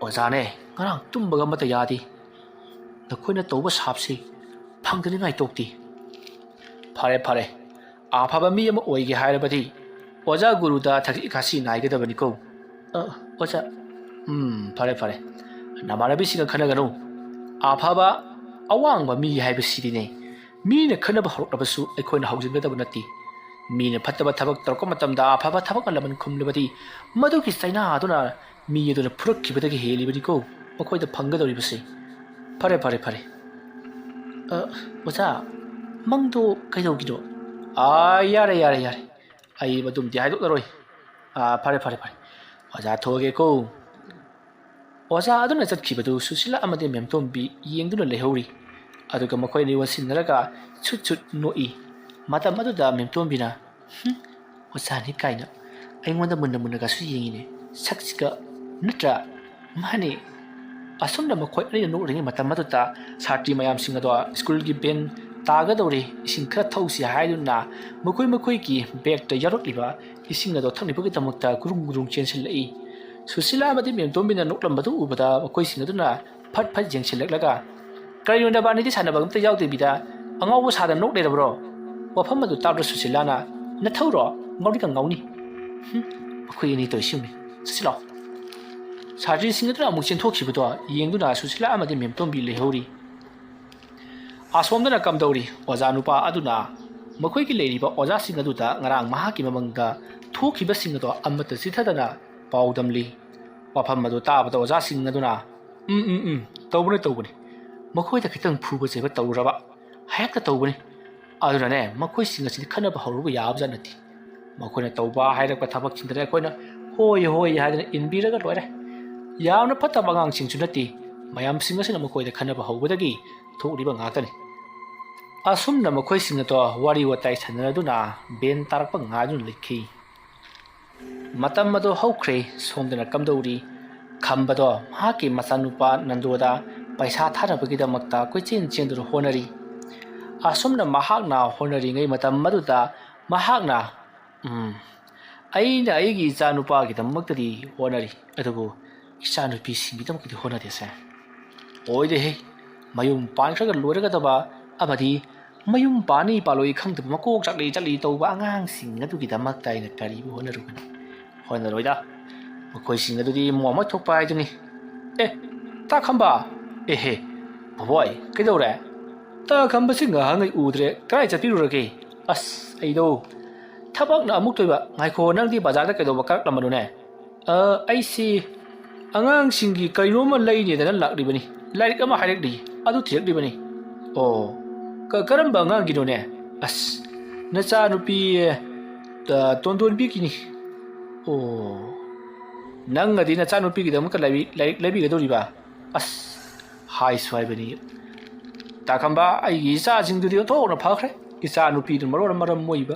ꯑꯣꯖꯥꯅꯦ ꯉꯔꯥꯡ ꯇꯨꯝꯕꯒ ꯑꯃꯠꯇ ꯌꯥꯗꯦ ꯅꯈꯣꯏꯅ ꯇꯧꯕ ꯁꯥꯞꯁꯤ ꯐꯪꯗꯅꯤꯡꯉꯥꯏ ꯇꯣꯛꯇꯦ ꯐꯔꯦ ꯑꯐꯕ ꯃꯤ ꯑꯃ ꯑꯣꯏꯒꯦ ꯍꯥꯏꯔꯕꯗꯤ ꯑꯣꯖꯥ ꯒꯨꯔꯨꯗ ꯊꯛꯁꯤ ꯈꯥꯁꯤ ꯅꯥꯏꯒꯗꯕꯅꯤꯀꯣ ꯑꯣꯖꯥ ꯐꯔꯦ ꯅꯃꯥꯟꯅꯕꯤꯁꯤꯡꯒ ꯈꯟꯅꯒꯅꯨ ꯑꯐꯕ ꯑꯋꯥꯡꯕ ꯃꯤ ꯍꯥꯏꯕꯁꯤꯗꯤꯅꯦ ꯃꯤꯅ ꯈꯟꯅꯕ ꯍꯧꯔꯛꯂꯕꯁꯨ ꯑꯩꯈꯣꯏꯅ ꯍꯧꯖꯤꯟꯒꯗꯕ ꯅꯠꯇꯦ ꯃꯤꯅ ꯐꯠꯇꯕ ꯊꯕꯛ ꯇꯧꯔꯛꯄ ꯃꯇꯝꯗ ꯑꯐꯕ ꯊꯕꯛ ꯂꯃꯟ ꯈꯨꯝꯂꯕꯗꯤ ꯃꯗꯨꯒꯤ ꯆꯩꯅꯥ ꯑꯗꯨꯅ ꯃꯤ ꯑꯗꯨꯅ ꯐꯨꯔꯛꯈꯤꯕꯗꯒꯤ ꯍꯦꯜꯂꯤꯕꯅꯤꯀꯣ ꯃꯈꯣꯏꯗ ꯐꯪꯒꯗꯧꯔꯤꯕꯁꯦ ꯐꯔꯦ ꯑꯣꯖꯥ ꯃꯪꯗꯣ ꯀꯩꯗꯧꯒꯤꯅꯣ ꯌꯥꯔꯦ ꯑꯩ ꯃꯗꯨꯝꯗꯤ ꯍꯥꯏꯗꯣꯛꯂꯔꯣꯏ ꯐꯔꯦ ꯑꯣꯖꯥ ꯊꯣꯛꯑꯒꯦꯀꯣ ꯑꯣꯖꯥ ꯑꯗꯨꯅ ꯆꯠꯈꯤꯕꯗꯨ ꯁꯨꯁꯤꯂꯥ ꯑꯃꯗꯤ ꯃꯦꯝꯇꯣꯝꯕꯤ ꯌꯦꯡꯗꯨꯅ ꯂꯩꯍꯧꯔꯤ ꯑꯗꯨꯒ ꯃꯈꯣꯏ ꯑꯅꯤ ꯋꯥꯁꯤꯟꯅꯔꯒ ꯁꯨꯠ ꯅꯣꯛꯏ ꯃꯇꯝ ꯑꯗꯨꯗ ꯃꯦꯝꯇꯣꯝꯕꯤꯅ ꯑꯣꯖꯥꯅꯤ ꯀꯥꯏꯅ ꯑꯩꯉꯣꯟꯗ ꯃꯨꯟꯅꯒꯁꯨ ꯌꯦꯡꯉꯤꯅꯦ ꯁꯛꯁꯤꯒ ꯅꯠꯇ꯭ꯔꯥ ꯃꯥꯅꯦ ꯑꯁꯨꯝꯅ ꯃꯈꯣꯏ ꯑꯅꯤꯅ ꯅꯣꯛꯂꯤꯉꯩ ꯃꯇꯝ ꯑꯗꯨꯗ ꯁꯥꯇ꯭ꯔꯤ ꯃꯌꯥꯝꯁꯤꯡ ꯑꯗꯣ ꯁ꯭ꯀꯨꯜꯒꯤ ꯕꯦꯟ ꯇꯥꯒꯗꯧꯔꯦ ꯏꯁꯤꯡ ꯈꯔ ꯊꯧꯁꯤ ꯍꯥꯏꯗꯨꯅ ꯃꯈꯣꯏꯒꯤ ꯕꯦꯒꯇ ꯌꯥꯎꯔꯛꯂꯤꯕ ꯏꯁꯤꯡ ꯑꯗꯣ ꯊꯛꯅꯕꯒꯤꯗꯃꯛꯇ ꯒꯨꯔꯨꯡ ꯆꯦꯟꯁꯤꯜꯂꯛꯏ ꯁꯨꯁꯤꯂꯥ ꯑꯃꯗꯤ ꯃꯦꯝꯇꯣꯝꯕꯤꯅ ꯅꯣꯛꯂꯝꯕꯗꯨ ꯎꯕꯗ ꯃꯈꯣꯏꯁꯤꯡ ꯑꯗꯨꯅ ꯐꯠ ꯌꯦꯡꯁꯤꯜꯂꯛꯂꯒ ꯀꯔꯤꯅꯣ ꯅꯕꯥꯅꯤꯗꯤ ꯁꯥꯟꯅꯕ ꯑꯝꯇ ꯌꯥꯎꯗꯕꯤꯗ ꯑꯉꯥꯎꯕ ꯁꯥꯗꯅ ꯅꯣꯛ ꯂꯩꯔꯕ꯭ꯔꯣ ꯋꯥꯐꯝ ꯑꯗꯨ ꯇꯥꯕꯗ ꯁꯨꯁꯤꯂꯥꯅ ꯅꯊꯧꯔꯣ ꯉꯥꯎꯔꯤꯒ ꯉꯥꯎꯅꯤ ꯃꯈꯣꯏ ꯑꯅꯤ ꯇꯧꯔꯤꯁꯤꯡꯅꯤ ꯆꯠꯁꯤ ꯂꯥꯎ ꯁꯥꯇ꯭ꯔꯤꯁꯤꯡ ꯑꯗꯨꯅ ꯑꯃꯨꯛ ꯆꯦꯟꯊꯣꯛꯈꯤꯕꯗꯣ ꯌꯦꯡꯗꯨꯅ ꯁꯨꯁꯤꯂꯥ ꯑꯃꯗꯤ ꯃꯦꯝꯇꯣꯝꯕꯤ ꯂꯩꯍꯧꯔꯤ ꯑꯁꯣꯝꯗꯅ ꯀꯝꯗꯧꯔꯤ ꯑꯣꯖꯥ ꯅꯨꯄꯥ ꯑꯗꯨꯅ ꯃꯈꯣꯏꯒꯤ ꯂꯩꯔꯤꯕ ꯑꯣꯖꯥꯁꯤꯡ ꯑꯗꯨꯗ ꯉꯔꯥꯡ ꯃꯍꯥꯛꯀꯤ ꯃꯃꯪꯗ ꯊꯣꯛꯈꯤꯕꯁꯤꯡ ꯑꯗꯣ ꯑꯃꯠꯇ ꯆꯤꯊꯗꯅ ꯄꯥꯎꯗꯝꯂꯤ ꯋꯥꯐꯝ ꯑꯗꯨ ꯇꯥꯕꯗ ꯑꯣꯖꯥꯁꯤꯡ ꯑꯗꯨꯅ ꯇꯧꯕꯅꯤ ꯃꯈꯣꯏꯗ ꯈꯤꯇꯪ ꯐꯨꯕ ꯆꯩꯕ ꯇꯧꯔꯨꯔꯕ ꯍꯦꯛꯇ ꯇꯧꯕꯅꯤ ꯑꯗꯨꯅꯅꯦ ꯃꯈꯣꯏꯁꯤꯡ ꯑꯁꯤꯗꯤ ꯈꯟꯅꯕ ꯍꯧꯔꯨꯕ ꯌꯥꯕꯖꯥꯠ ꯅꯠꯇꯦ ꯃꯈꯣꯏꯅ ꯇꯧꯕ ꯍꯥꯏꯔꯛꯄ ꯊꯕꯛꯁꯤꯡꯗꯅꯦ ꯑꯩꯈꯣꯏꯅ ꯍꯣꯏ ꯍꯥꯏꯗꯅ ꯏꯟꯕꯤꯔꯒ ꯂꯣꯏꯔꯦ ꯌꯥꯝꯅ ꯐꯠꯇꯕ ꯑꯉꯥꯡꯁꯤꯡꯁꯨ ꯅꯠꯇꯦ ꯃꯌꯥꯝꯁꯤꯡ ꯑꯁꯤꯅ ꯃꯈꯣꯏꯗ ꯈꯟꯅꯕ ꯍꯧꯕꯗꯒꯤ ꯊꯣꯛꯂꯤꯕ ꯉꯥꯛꯇꯅꯤ ꯑꯁꯨꯝꯅ ꯃꯈꯣꯏꯁꯤꯡ ꯑꯗꯣ ꯋꯥꯔꯤ ꯋꯥꯇꯥꯏ ꯁꯥꯟꯅꯗꯨꯅ ꯕꯦꯟ ꯇꯥꯔꯛꯄ ꯉꯥꯏꯗꯨꯅ ꯂꯩꯈꯤ ꯃꯇꯝ ꯑꯗꯨ ꯍꯧꯈ꯭ꯔꯦ ꯁꯣꯝꯗꯅ ꯀꯝꯗꯧꯔꯤ ꯈꯝꯕꯗꯣ ꯃꯍꯥꯛꯀꯤ ꯃꯆꯥꯅꯨꯄꯥ ꯅꯟꯗꯣꯗ ꯄꯩꯁꯥ ꯊꯥꯅꯕꯒꯤꯗꯃꯛꯇ ꯀꯣꯏꯆꯦꯟ ꯆꯦꯟꯗꯨꯅ ꯍꯣꯠꯅꯔꯤ ꯑꯁꯨꯝꯅ ꯃꯍꯥꯛꯅ ꯍꯣꯠꯅꯔꯤꯉꯩ ꯃꯇꯝ ꯑꯗꯨꯗ ꯃꯍꯥꯛꯅ ꯑꯩꯅ ꯑꯩꯒꯤ ꯏꯆꯥꯅꯨꯄꯥꯒꯤꯗꯃꯛꯇꯗꯤ ꯍꯣꯠꯅꯔꯤ ꯑꯗꯨꯕꯨ ꯏꯆꯥꯅꯨꯄꯤꯁꯤꯡꯒꯤꯗꯃꯛꯇꯗꯤ ꯍꯣꯠꯅꯗꯦꯁꯦ ꯑꯣꯏꯗꯦꯍꯦ ꯃꯌꯨꯝ ꯄꯥꯟꯈ꯭ꯔꯒ ꯂꯣꯏꯔꯒꯗꯕ ꯑꯃꯗꯤ ꯃꯌꯨꯝ ꯄꯥꯅꯤ ꯄꯥꯜꯂꯣꯏ ꯈꯪꯗꯕ ꯃꯀꯣꯛ ꯆꯥꯛꯂꯤ ꯆꯠꯂꯤ ꯇꯧꯕ ꯑꯉꯥꯡꯁꯤꯡ ꯑꯗꯨꯒꯤꯗꯃꯛꯇ ꯑꯩꯅ ꯀꯔꯤꯕꯨ ꯍꯣꯠꯅꯔꯨꯒꯅꯤ ꯍꯣꯠꯅꯔꯣꯏꯗ ꯃꯈꯣꯏꯁꯤꯡ ꯑꯗꯨꯗꯤ ꯃꯣꯃ ꯊꯣꯛꯄ ꯍꯥꯏꯗꯨꯅꯤ ꯇꯥꯈꯝꯕ ꯑꯦꯍꯦ ꯕꯣꯏ ꯀꯩꯗꯧꯔꯦ ꯇꯥꯈꯝꯕꯁꯤ ꯉꯍꯥꯡꯉꯩ ꯎꯗ꯭ꯔꯦ ꯀꯗꯥꯏ ꯆꯠꯄꯤꯔꯨꯔꯒꯦ ꯑꯁ ꯑꯩꯗꯣ ꯊꯕꯛꯅ ꯑꯃꯨꯛ ꯇꯣꯏꯕ ꯉꯥꯏꯈꯣ ꯅꯪꯗꯤ ꯕꯖꯥꯔꯗ ꯀꯩꯗꯧꯕ ꯀꯔꯛꯂꯝꯕꯅꯣꯅꯦ ꯑꯩꯁꯤ ꯑꯉꯥꯡꯁꯤꯡꯒꯤ ꯀꯩꯅꯣꯝꯃ ꯂꯩꯅꯦꯗꯅ ꯂꯥꯛꯂꯤꯕꯅꯤ ꯂꯥꯏꯔꯤꯛ ꯑꯃ ꯍꯥꯏꯔꯛꯂꯤ ꯑꯗꯨ ꯊꯤꯔꯛꯂꯤꯕꯅꯤ ꯑꯣ ꯀꯔꯝꯕ ꯑꯉꯥꯡꯒꯤꯅꯣꯅꯦ ꯑꯁ ꯅꯆꯥꯅꯨꯄꯤ ꯇꯣꯟꯗꯣꯟꯕꯤꯒꯤꯅꯤ ꯑꯣ ꯅꯪꯒꯗꯤ ꯅꯆꯥꯅꯨꯄꯤꯒꯤꯗꯃꯛꯇ ꯂꯥꯏꯔꯤꯛ ꯂꯩꯕꯤꯒꯗꯧꯔꯤꯕ ꯑꯁ ꯍꯥꯏꯁꯨ ꯍꯥꯏꯕꯅꯤ ꯇꯥꯈꯝꯕ ꯑꯩꯒꯤ ꯏꯆꯥꯁꯤꯡꯗꯨꯗꯤ ꯑꯣꯟꯊꯣꯛꯅ ꯐꯈ꯭ꯔꯦ ꯏꯆꯥꯅꯨꯄꯤꯗꯨꯅ ꯃꯔꯝ ꯃꯣꯏꯕ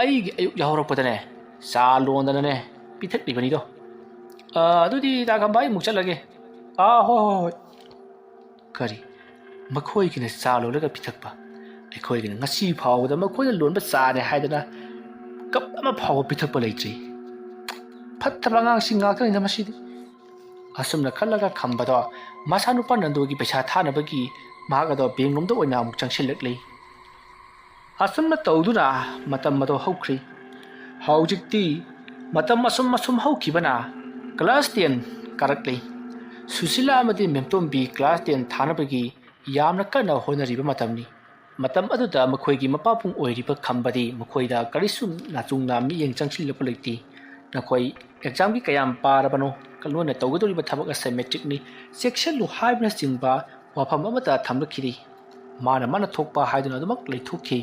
ꯑꯩꯒꯤ ꯑꯌꯨꯛ ꯌꯥꯍꯧꯔꯛꯄꯗꯅꯦ ꯆꯥ ꯂꯣꯟꯗꯅꯅꯦ ꯄꯤꯊꯛꯂꯤꯕꯅꯤꯗꯣ ꯑꯗꯨꯗꯤ ꯇꯥꯈꯝꯕ ꯑꯩ ꯑꯃꯨꯛ ꯆꯠꯂꯒꯦ ꯍꯣꯏ ꯀꯔꯤ ꯃꯈꯣꯏꯒꯤꯅ ꯆꯥ ꯂꯣꯜꯂꯒ ꯄꯤꯊꯛꯄ ꯑꯩꯈꯣꯏꯒꯤꯅ ꯉꯁꯤ ꯐꯥꯎꯕꯗ ꯃꯈꯣꯏꯅ ꯂꯣꯟꯕ ꯆꯥꯅꯦ ꯍꯥꯏꯗꯅ ꯀꯞ ꯑꯃ ꯐꯥꯎꯕ ꯄꯤꯊꯛꯄ ꯂꯩꯇ꯭ꯔꯤ ꯐꯠꯇꯕ ꯑꯉꯥꯡꯁꯤꯡ ꯉꯥꯛꯇꯅꯤꯗ ꯃꯁꯤꯗꯤ ꯑꯁꯨꯝꯅ ꯈꯜꯂꯒ ꯈꯝꯕꯗꯣ ꯃꯆꯥꯅꯨꯄꯥ ꯅꯟꯗꯣꯒꯤ ꯄꯩꯁꯥ ꯊꯥꯅꯕꯒꯤ ꯃꯍꯥꯛ ꯑꯗꯣ ꯕꯦꯡꯛꯂꯣꯝꯗ ꯑꯣꯏꯅ ꯑꯃꯨꯛ ꯆꯪꯁꯤꯜꯂꯛꯂꯤ ꯑꯁꯨꯝꯅ ꯇꯧꯗꯨꯅ ꯃꯇꯝ ꯑꯗꯣ ꯍꯧꯈ꯭ꯔꯤ ꯍꯧꯖꯤꯛꯇꯤ ꯃꯇꯝ ꯑꯁꯨꯝ ꯍꯧꯈꯤꯕꯅ ꯀ꯭ꯂꯥꯁ 10 ꯀꯥꯔꯛꯂꯤ ꯁꯨꯁꯤꯂꯥ ꯑꯃꯗꯤ ꯃꯦꯝꯇꯣꯝꯕꯤ ꯀ꯭ꯂꯥꯁ 10 ꯊꯥꯅꯕꯒꯤ ꯌꯥꯝꯅ ꯀꯟꯅ ꯍꯣꯠꯅꯔꯤꯕ ꯃꯇꯝꯅꯤ ꯃꯇꯝ ꯑꯗꯨꯗ ꯃꯈꯣꯏꯒꯤ ꯃꯄꯥꯕꯨꯡ ꯑꯣꯏꯔꯤꯕ ꯈꯝꯕꯗꯤ ꯃꯈꯣꯏꯗ ꯀꯔꯤꯁꯨ ꯅꯥꯆꯨꯡꯅ ꯃꯤꯠꯌꯦꯡ ꯆꯪꯁꯤꯜꯂꯛꯄ ꯂꯩꯇꯦ ꯅꯈꯣꯏ ꯑꯦꯛꯖꯥꯝꯒꯤ ꯀꯌꯥꯝ ꯄꯥꯔꯕꯅꯣ ꯂꯣꯟꯅ ꯇꯧꯒꯗꯧꯔꯤꯕ ꯊꯕꯛ ꯑꯁꯤ ꯃꯦꯇ꯭ꯔꯤꯛꯅꯤ ꯆꯦꯛꯁꯤꯜꯂꯨ ꯍꯥꯏꯕꯅꯆꯤꯡꯕ ꯋꯥꯐꯝ ꯑꯃꯗ ꯊꯝꯂꯛꯈꯤꯗꯦ ꯃꯥꯅ ꯊꯣꯛꯄ ꯍꯥꯏꯗꯨꯅ ꯑꯗꯨꯃꯛ ꯂꯩꯊꯣꯛꯈꯤ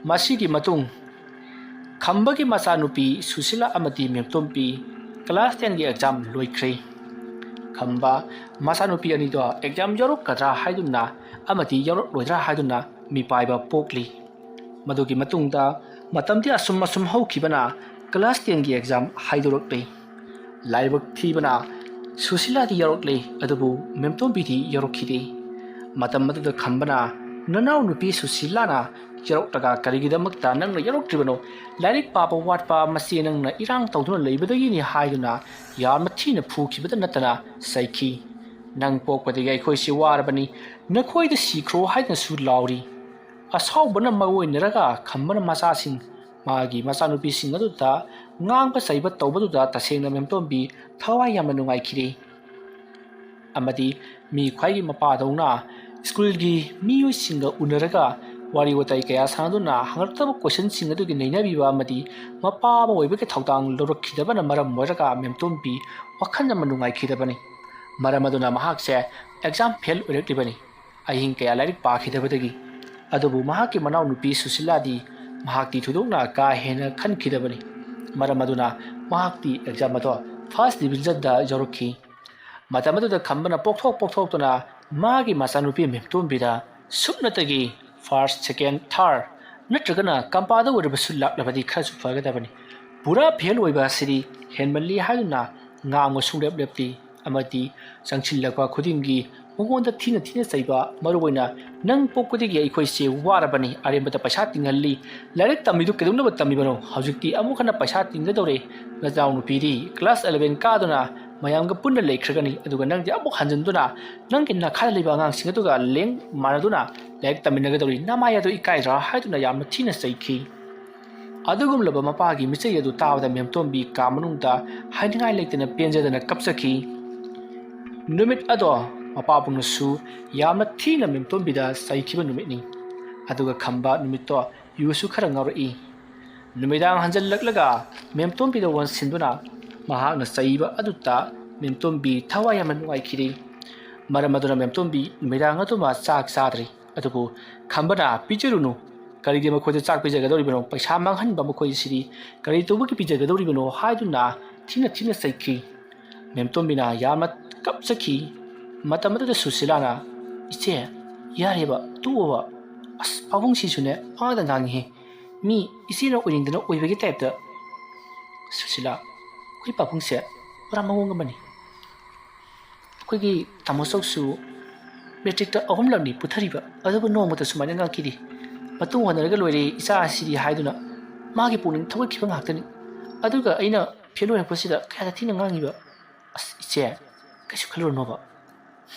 ꯃꯁꯤꯒꯤ ꯃꯇꯨꯡ ꯈꯝꯕꯒꯤ ꯃꯆꯥꯅꯨꯄꯤ ꯁꯨꯁꯤꯂꯥ ꯑꯃꯗꯤ ꯃꯦꯝꯇꯣꯝꯕꯤ ꯀ꯭ꯂꯥꯁ 10ꯒꯤ ꯑꯦꯛꯖꯥꯝ ꯂꯣꯏꯈ꯭ꯔꯦ ꯈꯝꯕ ꯃꯆꯥꯅꯨꯄꯤ ꯑꯅꯤꯗꯣ ꯑꯦꯛꯖꯥꯝ ꯌꯥꯎꯔꯛꯀꯗ꯭ꯔꯥ ꯍꯥꯏꯗꯨꯅ ꯑꯃꯗꯤ ꯌꯥꯎꯔꯛꯂꯣꯏꯗ꯭ꯔꯥ ꯍꯥꯏꯗꯨꯅ ꯃꯤꯄꯥꯏꯕ ꯄꯣꯛꯂꯤ ꯃꯗꯨꯒꯤ ꯃꯇꯨꯡꯗ ꯃꯇꯝꯗꯤ ꯑꯁꯨꯝ ꯍꯧꯈꯤꯕꯅ ꯀ꯭ꯂꯥꯁ 10ꯒꯤ ꯑꯦꯛꯖꯥꯝ ꯍꯥꯏꯗꯣꯔꯛꯂꯤ ꯂꯥꯏꯕꯛ ꯊꯤꯕꯅ ꯁꯨꯁꯤꯂꯥꯗꯤ ꯌꯥꯎꯔꯛꯂꯤ ꯑꯗꯨꯕꯨ ꯃꯦꯝꯇꯣꯝꯕꯤꯗꯤ ꯌꯥꯎꯔꯛꯈꯤꯗꯦ ꯃꯇꯝ ꯑꯗꯨꯗ ꯈꯝꯕꯅ ꯅꯅꯥꯎ ꯅꯨꯄꯤ ꯁꯨꯁꯤꯂꯥꯅ ꯌꯥꯎꯔꯛꯂꯒ ꯀꯔꯤꯒꯤꯗꯃꯛꯇ ꯅꯪꯅ ꯌꯥꯎꯔꯛꯇ꯭ꯔꯤꯕꯅꯣ ꯂꯥꯏꯔꯤꯛ ꯄꯥꯕ ꯋꯥꯠꯄ ꯃꯁꯤ ꯅꯪꯅ ꯏꯔꯥꯡ ꯇꯧꯗꯨꯅ ꯂꯩꯕꯗꯒꯤꯅꯤ ꯍꯥꯏꯗꯨꯅ ꯌꯥꯝꯅ ꯊꯤꯅ ꯐꯨꯈꯤꯕꯇ ꯅꯠꯇꯅ ꯆꯩꯈꯤ ꯅꯪ ꯄꯣꯛꯄꯗꯒꯤ ꯑꯩꯈꯣꯏꯁꯤ ꯋꯥꯔꯕꯅꯤ ꯅꯈꯣꯏꯗ ꯁꯤꯈ꯭ꯔꯣ ꯍꯥꯏꯗꯨꯅꯁꯨ ꯂꯥꯎꯔꯤ ꯑꯁꯥꯎꯕꯅ ꯃꯔꯨꯑꯣꯏꯅꯔꯒ ꯈꯝꯕꯅ ꯃꯆꯥꯁꯤꯡ ꯃꯥꯒꯤ ꯃꯆꯥꯅꯨꯄꯤꯁꯤꯡ ꯑꯗꯨꯗ ꯉꯥꯡꯕ ꯆꯩꯕ ꯇꯧꯕꯗꯨꯗ ꯇꯁꯦꯡꯅ ꯃꯦꯝꯇꯣꯝꯕꯤ ꯊꯋꯥꯏ ꯌꯥꯝꯅ ꯅꯨꯡꯉꯥꯏꯈꯤꯗꯦ ꯑꯃꯗꯤ ꯃꯤ ꯈ꯭ꯋꯥꯏꯒꯤ ꯃꯄꯥꯗꯧꯅ ꯁ꯭ꯀꯨꯜꯒꯤ ꯃꯤꯑꯣꯏꯁꯤꯡꯒ ꯎꯅꯔꯒ ꯋꯥꯔꯤ ꯋꯥꯇꯥꯏ ꯀꯌꯥ ꯁꯥꯟꯅꯗꯨꯅ ꯍꯪꯂꯛꯇꯕ ꯀꯣꯏꯁꯟꯁꯤꯡ ꯑꯗꯨꯒꯤ ꯅꯩꯅꯕꯤꯕ ꯑꯃꯗꯤ ꯃꯄꯥ ꯑꯃ ꯑꯣꯏꯕꯒꯤ ꯊꯧꯗꯥꯡ ꯂꯧꯔꯛꯈꯤꯗꯕꯅ ꯃꯔꯝ ꯑꯣꯏꯔꯒ ꯃꯦꯝꯇꯣꯝꯕꯤ ꯋꯥꯈꯜ ꯑꯃ ꯅꯨꯡꯉꯥꯏꯈꯤꯗꯕꯅꯤ ꯃꯔꯝ ꯑꯗꯨꯅ ꯃꯍꯥꯛꯁꯦ ꯑꯦꯛꯖꯥꯝ ꯐꯦꯜ ꯑꯣꯏꯔꯛꯂꯤꯕꯅꯤ ꯑꯍꯤꯡ ꯀꯌꯥ ꯂꯥꯏꯔꯤꯛ ꯄꯥꯈꯤꯗꯕꯗꯒꯤ ꯑꯗꯨꯕꯨ ꯃꯍꯥꯛꯀꯤ ꯃꯅꯥꯎꯅꯨꯄꯤ ꯁꯨꯁꯤꯂꯥꯗꯤ ꯃꯍꯥꯛꯇꯤ ꯊꯣꯏꯗꯣꯛꯅ ꯀꯥ ꯍꯦꯟꯅ ꯈꯟꯈꯤꯗꯕꯅꯤ ꯃꯔꯝ ꯑꯗꯨꯅ ꯃꯍꯥꯛꯇꯤ ꯑꯦꯛꯖꯥꯝ ꯑꯗꯣ ꯐꯥꯔꯁ ꯗꯤꯕꯤꯖꯟꯗ ꯌꯥꯎꯔꯛꯈꯤ ꯃꯇꯝ ꯑꯗꯨꯗ ꯈꯝꯕꯅ ꯄꯣꯛꯊꯣꯛꯇꯨꯅ ꯃꯥꯒꯤ ꯃꯆꯥꯅꯨꯄꯤ ꯃꯦꯝꯇꯣꯝꯕꯤꯗ ꯁꯨꯞꯅꯇꯒꯤ ꯐꯥꯔꯁ ꯁꯦꯀꯦꯟ ꯊꯥꯔꯠ ꯅꯠꯇ꯭ꯔꯒꯅ ꯀꯝꯄꯥꯗ ꯑꯣꯏꯔꯕꯁꯨ ꯂꯥꯛꯂꯕꯗꯤ ꯈꯔꯁꯨ ꯐꯒꯗꯕꯅꯤ ꯄꯨꯔꯥ ꯐꯦꯜ ꯑꯣꯏꯕ ꯑꯁꯤꯗꯤ ꯍꯦꯟꯃꯜꯂꯤ ꯍꯥꯏꯗꯨꯅ ꯉꯥꯡꯕ ꯁꯨꯡꯂꯦꯞ ꯂꯦꯞꯇꯦ ꯑꯃꯗꯤ ꯆꯪꯁꯤꯜꯂꯛꯄ ꯈꯨꯗꯤꯡꯒꯤ ꯃꯉꯣꯟꯗ ꯊꯤꯅ ꯆꯩꯕ ꯃꯔꯨꯑꯣꯏꯅ ꯅꯪ ꯄꯣꯛꯄꯗꯒꯤ ꯑꯩꯈꯣꯏꯁꯦ ꯋꯥꯔꯕꯅꯤ ꯑꯔꯦꯝꯕꯗ ꯄꯩꯁꯥ ꯇꯤꯡꯍꯜꯂꯤ ꯂꯥꯏꯔꯤꯛ ꯇꯝꯃꯤꯗꯨ ꯀꯩꯗꯧꯅꯕ ꯇꯝꯃꯤꯕꯅꯣ ꯍꯧꯖꯤꯛꯇꯤ ꯑꯃꯨꯛ ꯍꯟꯅ ꯄꯩꯁꯥ ꯇꯤꯡꯒꯗꯧꯔꯦ ꯅꯆꯥꯅꯨꯄꯤꯗꯤ ꯀ꯭ꯂꯥꯁ 11 ꯀꯥꯗꯨꯅ ꯃꯌꯥꯝꯒ ꯄꯨꯟꯅ ꯂꯩꯈ꯭ꯔꯒꯅꯤ ꯑꯗꯨꯒ ꯅꯪꯗꯤ ꯑꯃꯨꯛ ꯍꯟꯖꯤꯟꯗꯨꯅ ꯅꯪꯒꯤ ꯅꯥꯈꯥꯗ ꯂꯩꯕ ꯑꯉꯥꯡꯁꯤꯡ ꯑꯗꯨꯒ ꯂꯦꯡ ꯃꯥꯟꯅꯗꯨꯅ ꯂꯥꯏꯔꯤꯛ ꯇꯝꯃꯤꯟꯅꯒꯗꯧꯔꯤ ꯅꯃꯥꯏ ꯑꯗꯨ ꯏꯀꯥꯏꯗ꯭ꯔꯥ ꯍꯥꯏꯗꯨꯅ ꯌꯥꯝꯅ ꯊꯤꯅ ꯆꯩꯈꯤ ꯑꯗꯨꯒꯨꯝꯂꯕ ꯃꯄꯥꯒꯤ ꯃꯤꯆꯩ ꯑꯗꯨ ꯇꯥꯕꯗ ꯃꯦꯝꯇꯣꯝꯕꯤ ꯀꯥ ꯃꯅꯨꯡꯗ ꯍꯥꯏꯅꯤꯡꯉꯥꯏ ꯂꯩꯇꯅ ꯄꯦꯟꯖꯗꯅ ꯀꯞꯆꯈꯤ ꯅꯨꯃꯤꯠ ꯑꯗꯣ ꯃꯄꯥꯕꯨꯡꯅꯁꯨ ꯌꯥꯝꯅ ꯊꯤꯅ ꯃꯦꯝꯇꯣꯝꯕꯤꯗ ꯆꯩꯈꯤꯕ ꯅꯨꯃꯤꯠꯅꯤ ꯑꯗꯨꯒ ꯈꯝꯕ ꯅꯨꯃꯤꯠꯇꯣ ꯌꯨꯁꯨ ꯈꯔ ꯉꯥꯎꯔꯛꯏ ꯅꯨꯃꯤꯗꯥꯡ ꯍꯟꯖꯜꯂꯛꯂꯒ ꯃꯦꯝꯇꯣꯝꯕꯤꯗ ꯋꯥꯟꯁꯤꯟꯗꯨꯅ ꯃꯍꯥꯛꯅ ꯆꯩꯕ ꯑꯗꯨꯗ ꯃꯦꯝꯇꯣꯝꯕꯤ ꯊꯋꯥꯏ ꯌꯥꯝꯅ ꯅꯨꯡꯉꯥꯏꯈꯤꯗꯦ ꯃꯔꯝ ꯑꯗꯨꯅ ꯃꯦꯝꯇꯣꯝꯕꯤ ꯅꯨꯃꯤꯗꯥꯡ ꯑꯗꯨꯃ ꯆꯥꯛ ꯆꯥꯗ꯭ꯔꯤ ꯑꯗꯨꯕꯨ ꯈꯝꯕꯅ ꯄꯤꯖꯔꯨꯅꯨ ꯀꯔꯤꯒꯤ ꯃꯈꯣꯏꯗ ꯆꯥꯛ ꯄꯤꯖꯒꯗꯧꯔꯤꯕꯅꯣ ꯄꯩꯁꯥ ꯃꯥꯡꯍꯟꯕ ꯃꯈꯣꯏꯁꯤꯗꯤ ꯀꯔꯤ ꯇꯧꯕꯒꯤ ꯄꯤꯖꯒꯗꯧꯔꯤꯕꯅꯣ ꯍꯥꯏꯗꯨꯅ ꯊꯤꯅ ꯆꯩꯈꯤ ꯃꯦꯝꯇꯣꯝꯕꯤꯅ ꯌꯥꯝꯅ ꯀꯞꯆꯈꯤ ꯃꯇꯝ ꯑꯗꯨꯗ ꯁꯨꯁꯤꯂꯥꯅ ꯏꯆꯦ ꯌꯥꯔꯦꯕ ꯇꯣꯛꯑꯣꯕ ꯑꯁ ꯄꯥꯕꯨꯡꯁꯤꯁꯨꯅꯦ ꯄꯥꯗ ꯉꯥꯡꯉꯤꯍꯦ ꯃꯤ ꯏꯆꯦꯅ ꯑꯣꯏꯅꯤꯡꯗꯅ ꯑꯣꯏꯕꯒꯤ ꯇꯥꯏꯞꯇ ꯁꯨꯁꯤꯂꯥ ꯑꯩꯈꯣꯏ ꯄꯥꯕꯨꯡꯁꯦ ꯄꯨꯔꯥ ꯃꯑꯣꯡ ꯑꯃꯅꯤ ꯑꯩꯈꯣꯏꯒꯤ ꯇꯥꯃꯣꯆꯧꯁꯨ ꯃꯦꯇ꯭ꯔꯤꯛꯇ 3ꯂꯛꯅꯤ ꯄꯨꯊꯔꯤꯕ ꯑꯗꯨꯕꯨ ꯅꯣꯡꯃꯇ ꯁꯨꯃꯥꯏꯅ ꯉꯥꯡꯈꯤꯗꯦ ꯃꯇꯨꯡ ꯍꯣꯠꯅꯔꯒ ꯂꯣꯏꯔꯦ ꯏꯆꯥ ꯑꯁꯤꯗꯤ ꯍꯥꯏꯗꯨꯅ ꯃꯥꯒꯤ ꯄꯨꯛꯅꯤꯡ ꯊꯧꯒꯠꯈꯤꯕ ꯉꯥꯛꯇꯅꯤ ꯑꯗꯨꯒ ꯑꯩꯅ ꯐꯦꯜ ꯑꯣꯏꯔꯛꯄꯁꯤꯗ ꯀꯌꯥꯗ ꯊꯤꯅ ꯉꯥꯡꯉꯤꯕ ꯑꯁ ꯏꯆꯦ ꯀꯩꯁꯨ ꯈꯜꯂꯨꯔꯅꯣꯕ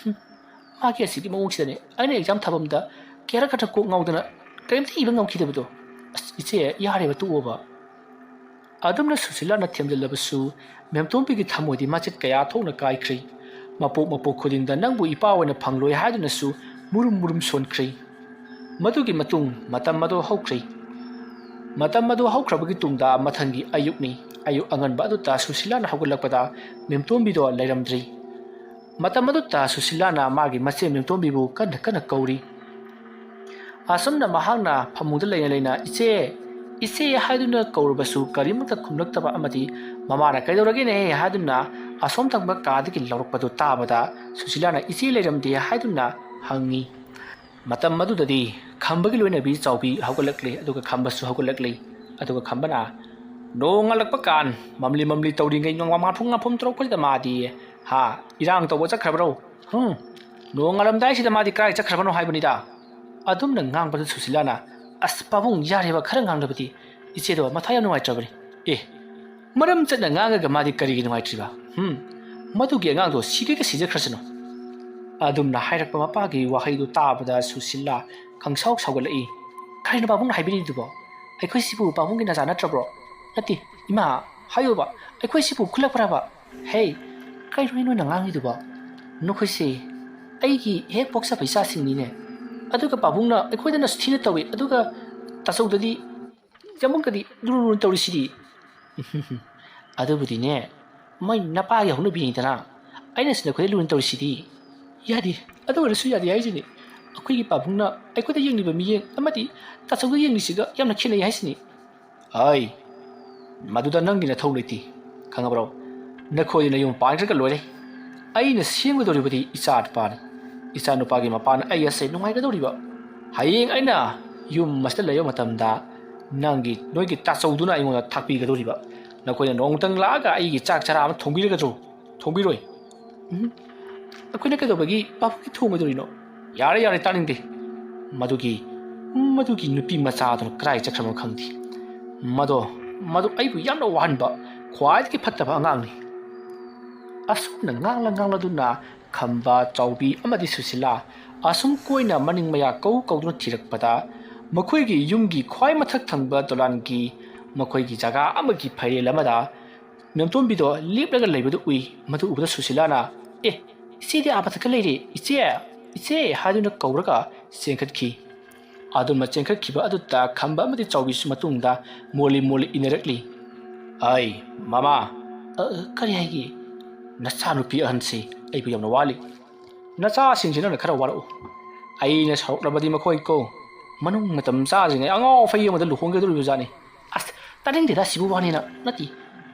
ꯃꯥꯒꯤ ꯑꯁꯤꯒꯤ ꯃꯑꯣꯡꯁꯤꯗꯅꯦ ꯑꯩꯅ ꯑꯦꯛꯖꯥꯝ ꯊꯥꯐꯝꯗ ꯀꯌꯥꯔꯛ ꯈꯛꯇ ꯀꯣꯛ ꯉꯥꯎꯗꯅ ꯀꯔꯤꯝꯇ ꯏꯕ ꯉꯝꯈꯤꯗꯕꯗꯣ ꯑꯁ ꯏꯆꯦ ꯌꯥꯔꯦꯕ ꯇꯣꯛꯑꯣꯕ ꯑꯗꯨꯝꯅ ꯁꯨꯁꯤꯂꯥꯅ ꯊꯦꯝꯖꯤꯜꯂꯕꯁꯨ ꯃꯦꯝꯇꯣꯝꯕꯤꯒꯤ ꯊꯃꯣꯏꯗꯤ ꯃꯆꯦꯠ ꯀꯌꯥ ꯊꯣꯛꯅ ꯀꯥꯏꯈ꯭ꯔꯦ ꯃꯄꯣꯛ ꯈꯨꯗꯤꯡꯗ ꯅꯪꯕꯨ ꯏꯄꯥ ꯑꯣꯏꯅ ꯐꯪꯂꯣꯏ ꯍꯥꯏꯗꯨꯅꯁꯨ ꯃꯨꯔꯨꯝ ꯁꯣꯟꯈ꯭ꯔꯦ ꯃꯗꯨꯒꯤ ꯃꯇꯨꯡ ꯃꯇꯝ ꯑꯗꯨ ꯍꯧꯈ꯭ꯔꯦ ꯃꯇꯝ ꯑꯗꯨ ꯍꯧꯈ꯭ꯔꯕꯒꯤ ꯇꯨꯡꯗ ꯃꯊꯪꯒꯤ ꯑꯌꯨꯛꯅꯤ ꯑꯌꯨꯛ ꯑꯉꯟꯕ ꯑꯗꯨꯗ ꯁꯨꯁꯤꯂꯥꯅ ꯍꯧꯒꯠꯂꯛꯄꯗ ꯃꯦꯝꯇꯣꯝꯕꯤꯗꯣ ꯂꯩꯔꯝꯗ꯭ꯔꯤ ꯃꯇꯝ ꯑꯗꯨꯗ ꯁꯨꯁꯤꯂꯥꯅ ꯃꯥꯒꯤ ꯃꯆꯦ ꯃꯦꯝꯇꯣꯝꯕꯤꯕꯨ ꯀꯟꯅ ꯀꯧꯔꯤ ꯑꯁꯨꯝꯅ ꯃꯍꯥꯛꯅ ꯐꯃꯨꯡꯗ ꯂꯩꯅ ꯏꯆꯦ ꯍꯥꯏꯗꯨꯅ ꯀꯧꯔꯕꯁꯨ ꯀꯔꯤꯃꯠꯇ ꯈꯨꯝꯂꯛꯇꯕ ꯑꯃꯗꯤ ꯃꯃꯥꯅ ꯀꯩꯗꯧꯔꯒꯦꯅꯦ ꯍꯥꯏꯗꯨꯅ ꯑꯁꯣꯝ ꯊꯪꯕ ꯀꯥꯗꯒꯤ ꯂꯧꯔꯛꯄꯗꯨ ꯇꯥꯕꯗ ꯁꯨꯁꯤꯂꯥꯅ ꯏꯆꯦ ꯂꯩꯔꯝꯗꯦ ꯍꯥꯏꯗꯨꯅ ꯍꯪꯉꯤ ꯃꯇꯝ ꯑꯗꯨꯗꯗꯤ ꯈꯝꯕꯒꯤ ꯂꯣꯏꯅꯕꯤ ꯆꯥꯎꯕꯤ ꯍꯧꯒꯠꯂꯛꯂꯤ ꯑꯗꯨꯒ ꯈꯝꯕꯁꯨ ꯍꯧꯒꯠꯂꯛꯂꯤ ꯑꯗꯨꯒ ꯈꯝꯕꯅ ꯅꯣꯡ ꯉꯥꯜꯂꯛꯄ ꯀꯥꯟ ꯃꯝꯂꯤ ꯇꯧꯔꯤꯉꯩ ꯉꯥꯐꯨꯡ ꯇꯧꯔꯛꯄꯁꯤꯗ ꯃꯥꯗꯤ ꯏꯔꯥꯡ ꯇꯧꯕ ꯆꯠꯈ꯭ꯔꯕ꯭ꯔꯣ ꯅꯣꯡ ꯉꯥꯜꯂꯝꯗꯥꯏꯁꯤꯗ ꯃꯥꯗꯤ ꯀꯗꯥꯏ ꯆꯠꯈ꯭ꯔꯕꯅꯣ ꯍꯥꯏꯕꯅꯤꯗ ꯑꯗꯨꯝꯅ ꯉꯥꯡꯕꯗ ꯁꯨꯁꯤꯂꯥꯅ ꯑꯁ ꯄꯥꯕꯨꯡ ꯌꯥꯔꯦꯕ ꯈꯔ ꯉꯥꯡꯂꯕꯗꯤ ꯏꯆꯦꯗꯣ ꯃꯊꯥ ꯌꯥꯝ ꯅꯨꯡꯉꯥꯏꯇ꯭ꯔꯕꯅꯤ ꯃꯔꯝ ꯆꯠꯅ ꯉꯥꯡꯉꯒ ꯃꯥꯗꯤ ꯀꯔꯤꯒꯤ ꯅꯨꯡꯉꯥꯏꯇ꯭ꯔꯤꯕ ꯃꯗꯨꯒꯤ ꯑꯉꯥꯡꯗꯣ ꯁꯤꯒꯩꯒ ꯁꯤꯖꯈ꯭ꯔꯁꯅꯨ ꯑꯗꯨꯝꯅ ꯍꯥꯏꯔꯛꯄ ꯃꯄꯥꯒꯤ ꯋꯥꯍꯩꯗꯨ ꯇꯥꯕꯗ ꯁꯨꯁꯤꯂꯥ ꯈꯪꯁꯥꯎ ꯁꯥꯎꯒꯠꯂꯛꯏ ꯀꯔꯤꯅꯣ ꯄꯥꯕꯨꯡꯅ ꯍꯥꯏꯕꯤꯔꯤꯗꯨꯕꯣ ꯑꯩꯈꯣꯏꯁꯤꯕꯨ ꯄꯥꯕꯨꯡꯒꯤ ꯅꯆꯥ ꯅꯠꯇ꯭ꯔꯕ꯭ꯔꯣ ꯅꯠꯇꯦ ꯏꯃꯥ ꯍꯥꯏꯌꯣꯕ ꯑꯩꯈꯣꯏꯁꯤꯕꯨ ꯈꯨꯜꯂꯛꯄ꯭ꯔꯕ ꯍꯦ ꯀꯔꯤꯅꯣ ꯅꯣꯏꯅ ꯉꯥꯡꯉꯤꯗꯨꯕꯣ ꯅꯈꯣꯏꯁꯦ ꯑꯩꯒꯤ ꯍꯦꯛ ꯄꯣꯛꯆꯕ ꯏꯆꯥꯁꯤꯡꯅꯤꯅꯦ ꯑꯗꯨꯒ ꯄꯥꯕꯨꯡꯅ ꯑꯩꯈꯣꯏꯗꯅꯁꯨ ꯊꯤꯅ ꯇꯧꯏ ꯑꯗꯨꯒ ꯇꯥꯆꯧꯗꯗꯤ ꯌꯥꯝꯕꯨꯡꯀꯗꯤ ꯂꯨꯅ ꯇꯧꯔꯤꯁꯤꯗꯤ ꯑꯗꯨꯕꯨꯗꯤꯅꯦ ꯃꯣꯏ ꯅꯄꯥꯒꯤ ꯍꯧꯅꯕꯤꯅꯤꯗꯅ ꯑꯩꯅꯁꯨ ꯅꯈꯣꯏꯗ ꯂꯨꯅ ꯇꯧꯔꯤꯁꯤꯗꯤ ꯌꯥꯗꯦ ꯑꯗꯨ ꯑꯣꯏꯔꯁꯨ ꯌꯥꯗꯦ ꯍꯥꯏꯁꯤꯅꯤ ꯑꯩꯈꯣꯏꯒꯤ ꯄꯥꯕꯨꯡꯅ ꯑꯩꯈꯣꯏꯗ ꯌꯦꯡꯂꯤꯕ ꯃꯤꯠꯌꯦꯡ ꯑꯃꯗꯤ ꯇꯥꯆꯧꯗ ꯌꯦꯡꯂꯤꯁꯤꯒ ꯌꯥꯝꯅ ꯈꯦꯠꯅꯩ ꯍꯥꯏꯁꯤꯅꯤ ꯃꯗꯨꯗ ꯅꯪꯒꯤ ꯅꯊꯧ ꯂꯩꯇꯦ ꯈꯪꯉꯕ꯭ꯔꯣ ꯅꯈꯣꯏꯅ ꯌꯨꯝ ꯄꯥꯟꯈ꯭ꯔꯒ ꯂꯣꯏꯔꯦ ꯑꯩꯅ ꯁꯦꯝꯒꯗꯧꯔꯤꯕꯗꯤ ꯏꯆꯥ ꯅꯨꯄꯥꯅꯤ ꯏꯆꯥ ꯅꯨꯄꯥꯒꯤ ꯃꯄꯥꯅ ꯑꯩ ꯑꯁꯦ ꯅꯨꯡꯉꯥꯏꯒꯗꯧꯔꯤꯕ ꯍꯌꯦꯡ ꯑꯩꯅ ꯌꯨꯝ ꯑꯁꯤꯗ ꯂꯩꯕ ꯃꯇꯝꯗ ꯅꯣꯏꯒꯤ ꯇꯥꯆꯧꯗꯨꯅ ꯑꯩꯉꯣꯟꯗ ꯊꯥꯛꯄꯤꯒꯗꯧꯔꯤꯕ ꯅꯈꯣꯏꯅ ꯅꯣꯡꯃꯇꯪ ꯂꯥꯛꯑꯒ ꯑꯩꯒꯤ ꯆꯥꯛ ꯆꯔꯥ ꯑꯃ ꯊꯣꯡꯕꯤꯔꯒꯗ꯭ꯔꯣ ꯊꯣꯡꯕꯤꯔꯣꯏ ꯑꯩꯈꯣꯏꯅ ꯀꯩꯗꯧꯕꯒꯤ ꯄꯥꯕꯨꯡꯒꯤ ꯊꯣꯡꯒꯗꯧꯔꯤꯅꯣ ꯌꯥꯔꯦ ꯇꯥꯅꯤꯡꯗꯦ ꯃꯗꯨꯒꯤ ꯅꯨꯄꯤ ꯃꯆꯥꯗꯨꯅ ꯀꯗꯥꯏ ꯆꯠꯈ꯭ꯔꯕꯅꯣ ꯈꯪꯗꯦ ꯃꯗꯨ ꯑꯩꯕꯨ ꯌꯥꯝꯅ ꯋꯥꯍꯟꯕ ꯈ꯭ꯋꯥꯏꯗꯒꯤ ꯐꯠꯇꯕ ꯑꯉꯥꯡꯅꯤ ꯑꯁꯨꯝꯅ ꯉꯥꯡꯂꯗꯨꯅ ꯈꯝꯕ ꯆꯥꯎꯕꯤ ꯑꯃꯗꯤ ꯁꯨꯁꯤꯂꯥ ꯑꯁꯨꯝ ꯀꯣꯏꯅ ꯃꯅꯤꯡ ꯃꯌꯥ ꯀꯧꯗꯨꯅ ꯊꯤꯔꯛꯄꯗ ꯃꯈꯣꯏꯒꯤ ꯌꯨꯝꯒꯤ ꯈ꯭ꯋꯥꯏ ꯃꯊꯛ ꯊꯪꯕ ꯗꯣꯂꯥꯟꯒꯤ ꯃꯈꯣꯏꯒꯤ ꯖꯒꯥ ꯑꯃꯒꯤ ꯐꯩꯔꯦꯜ ꯑꯃꯗ ꯃꯦꯝꯇꯣꯝꯕꯤꯗꯣ ꯂꯦꯞꯂꯒ ꯂꯩꯕꯗꯨ ꯎꯏ ꯃꯗꯨ ꯎꯕꯗ ꯁꯨꯁꯤꯂꯥꯅ ꯏꯆꯦꯗꯤ ꯃꯊꯛꯇ ꯂꯩꯔꯦ ꯏꯆꯦ ꯍꯥꯏꯗꯨꯅ ꯀꯧꯔꯒ ꯆꯦꯟꯈꯠꯈꯤ ꯑꯗꯨꯝꯅ ꯆꯦꯟꯈꯠꯈꯤꯕ ꯑꯗꯨꯗ ꯈꯝꯕ ꯑꯃꯗꯤ ꯆꯥꯎꯕꯤꯁꯨ ꯃꯇꯨꯡꯗ ꯃꯣꯜꯂꯤ ꯏꯟꯅꯔꯛꯂꯤ ꯃꯃꯥ ꯀꯔꯤ ꯍꯥꯏꯒꯦ ꯅꯆꯥꯅꯨꯄꯤ ꯑꯍꯟꯁꯤ ꯑꯩꯕꯨ ꯌꯥꯝꯅ ꯋꯥꯠꯂꯤ ꯅꯆꯥꯁꯤꯡꯁꯤꯅ ꯈꯔ ꯋꯥꯔꯛꯎ ꯑꯩꯅ ꯁꯥꯎꯔꯛꯂꯕꯗꯤ ꯃꯈꯣꯏꯀꯣ ꯃꯅꯨꯡ ꯃꯇꯝ ꯆꯥꯗ꯭ꯔꯤꯉꯩ ꯑꯉꯥꯎ ꯑꯐꯩ ꯑꯃꯗ ꯂꯨꯍꯣꯡꯒꯗꯧꯔꯤꯕꯖꯥꯠꯅꯤ ꯑꯁ ꯇꯥꯅꯤꯡꯗꯦꯗ ꯁꯤꯕꯨ ꯋꯥꯅꯦꯅ ꯅꯠꯇꯦ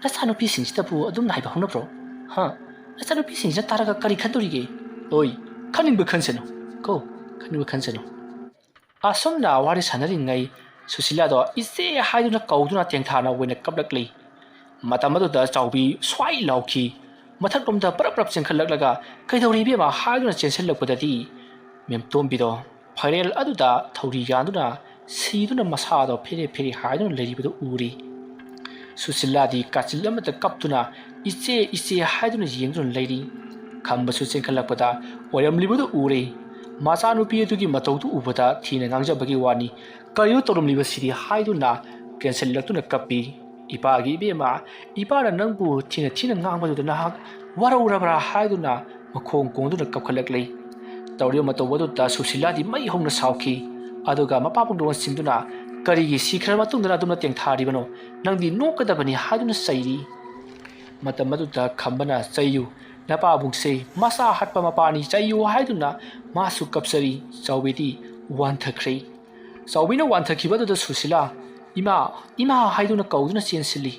ꯅꯆꯥꯅꯨꯄꯤꯁꯤꯡꯁꯤꯗꯕꯨ ꯑꯗꯨꯝꯅ ꯍꯥꯏꯕ ꯍꯧꯅꯕ꯭ꯔꯣ ꯅꯆꯥꯅꯨꯄꯤꯁꯤꯡꯁꯤꯅ ꯇꯥꯔꯒ ꯀꯔꯤ ꯈꯟꯗꯣꯔꯤꯒꯦ ꯈꯟꯅꯤꯡꯕ ꯈꯟꯁꯅꯨ ꯈꯟꯅꯤꯡꯕ ꯈꯟꯁꯅꯨ ꯑꯁꯨꯝꯅ ꯋꯥꯔꯤ ꯁꯥꯟꯅꯔꯤꯉꯩ ꯁꯨꯁꯤꯂꯥꯗꯣ ꯏꯆꯦ ꯍꯥꯏꯗꯨꯅ ꯀꯧꯗꯨꯅ ꯇꯦꯡꯊꯥꯅ ꯑꯣꯏꯅ ꯀꯞꯂꯛꯂꯤ ꯃꯇꯝ ꯑꯗꯨꯗ ꯆꯥꯎꯕꯤ ꯁ꯭ꯋꯥꯏ ꯂꯥꯎꯈꯤ ꯃꯊꯛꯂꯣꯝꯗ ꯄꯔꯞ ꯆꯦꯟꯈꯠꯂꯛꯂꯒ ꯀꯩꯗꯧꯔꯤ ꯏꯕꯦꯝꯃ ꯍꯥꯏꯗꯨꯅ ꯆꯦꯟꯁꯤꯜꯂꯛꯄꯗꯗꯤ ꯃꯦꯝꯇꯣꯝꯕꯤꯗꯣ ꯐꯩꯔꯦꯜ ꯑꯗꯨꯗ ꯊꯧꯔꯤ ꯌꯥꯟꯗꯨꯅ ꯁꯤꯗꯨꯅ ꯃꯁꯥꯗꯣ ꯐꯦꯔꯦ ꯍꯥꯏꯗꯨꯅ ꯂꯩꯔꯤꯕꯗꯨ ꯎꯔꯤ ꯁꯨꯁꯤꯂꯥꯗꯤ ꯀꯥꯆꯤꯜ ꯑꯃꯗ ꯀꯞꯇꯨꯅ ꯏꯆꯦ ꯍꯥꯏꯗꯨꯅ ꯌꯦꯡꯗꯨꯅ ꯂꯩꯔꯤ ꯈꯝꯕꯁꯨ ꯆꯦꯟꯈꯠꯂꯛꯄꯗ ꯑꯣꯏꯔꯝꯂꯤꯕꯗꯨ ꯎꯔꯦ ꯃꯆꯥꯅꯨꯄꯤ ꯑꯗꯨꯒꯤ ꯃꯇꯧꯗꯨ ꯎꯕꯗ ꯊꯤꯅ ꯉꯥꯡꯖꯕꯒꯤ ꯋꯥꯅꯤ ꯀꯔꯤꯅꯣ ꯇꯧꯔꯝꯂꯤꯕꯁꯤꯗꯤ ꯍꯥꯏꯗꯨꯅ ꯀꯦꯟꯁꯤꯜꯂꯛꯇꯨꯅ ꯀꯞꯄꯤ ꯏꯄꯥꯒꯤ ꯏꯕꯦꯝꯃ ꯏꯄꯥꯅ ꯅꯪꯕꯨ ꯊꯤꯅ ꯉꯥꯡꯕꯗꯨꯗ ꯅꯍꯥꯛ ꯋꯥꯔꯧꯔꯕ꯭ꯔꯥ ꯍꯥꯏꯗꯨꯅ ꯃꯈꯣꯡ ꯀꯣꯡꯗꯨꯅ ꯀꯞꯈꯠꯂꯛꯂꯤ ꯇꯧꯔꯤꯕ ꯃꯇꯧ ꯑꯗꯨꯗ ꯁꯨꯁꯤꯂꯥꯗꯤ ꯃꯩ ꯍꯧꯅ ꯁꯥꯎꯈꯤ ꯑꯗꯨꯒ ꯃꯄꯥꯕꯨꯡꯗ ꯑꯣꯟꯁꯤꯟꯗꯨꯅ ꯀꯔꯤꯒꯤ ꯁꯤꯈ꯭ꯔ ꯃꯇꯨꯡꯗ ꯑꯗꯨꯝꯅ ꯇꯦꯡꯊꯥꯔꯤꯕꯅꯣ ꯅꯪꯗꯤ ꯅꯣꯛꯀꯗꯕꯅꯤ ꯍꯥꯏꯗꯨꯅ ꯆꯩꯔꯤ ꯃꯇꯝ ꯑꯗꯨꯗ ꯈꯝꯕꯅ ꯆꯩꯌꯨ ꯅꯄꯥꯕꯨꯡꯁꯦ ꯃꯆꯥ ꯍꯥꯠꯄ ꯃꯄꯥꯅꯤ ꯆꯩꯌꯨ ꯍꯥꯏꯗꯨꯅ ꯃꯥꯁꯨ ꯀꯞꯆꯔꯤ ꯆꯥꯎꯕꯤꯗꯤ ꯋꯥꯟꯊꯈ꯭ꯔꯦ ꯆꯥꯎꯕꯤꯅ ꯋꯥꯟꯊꯈꯤꯕ ꯑꯗꯨꯗ ꯁꯨꯁꯤꯂꯥ ꯏꯃꯥ ꯍꯥꯏꯗꯨꯅ ꯀꯧꯗꯨꯅ ꯆꯦꯟꯁꯤꯜꯂꯤ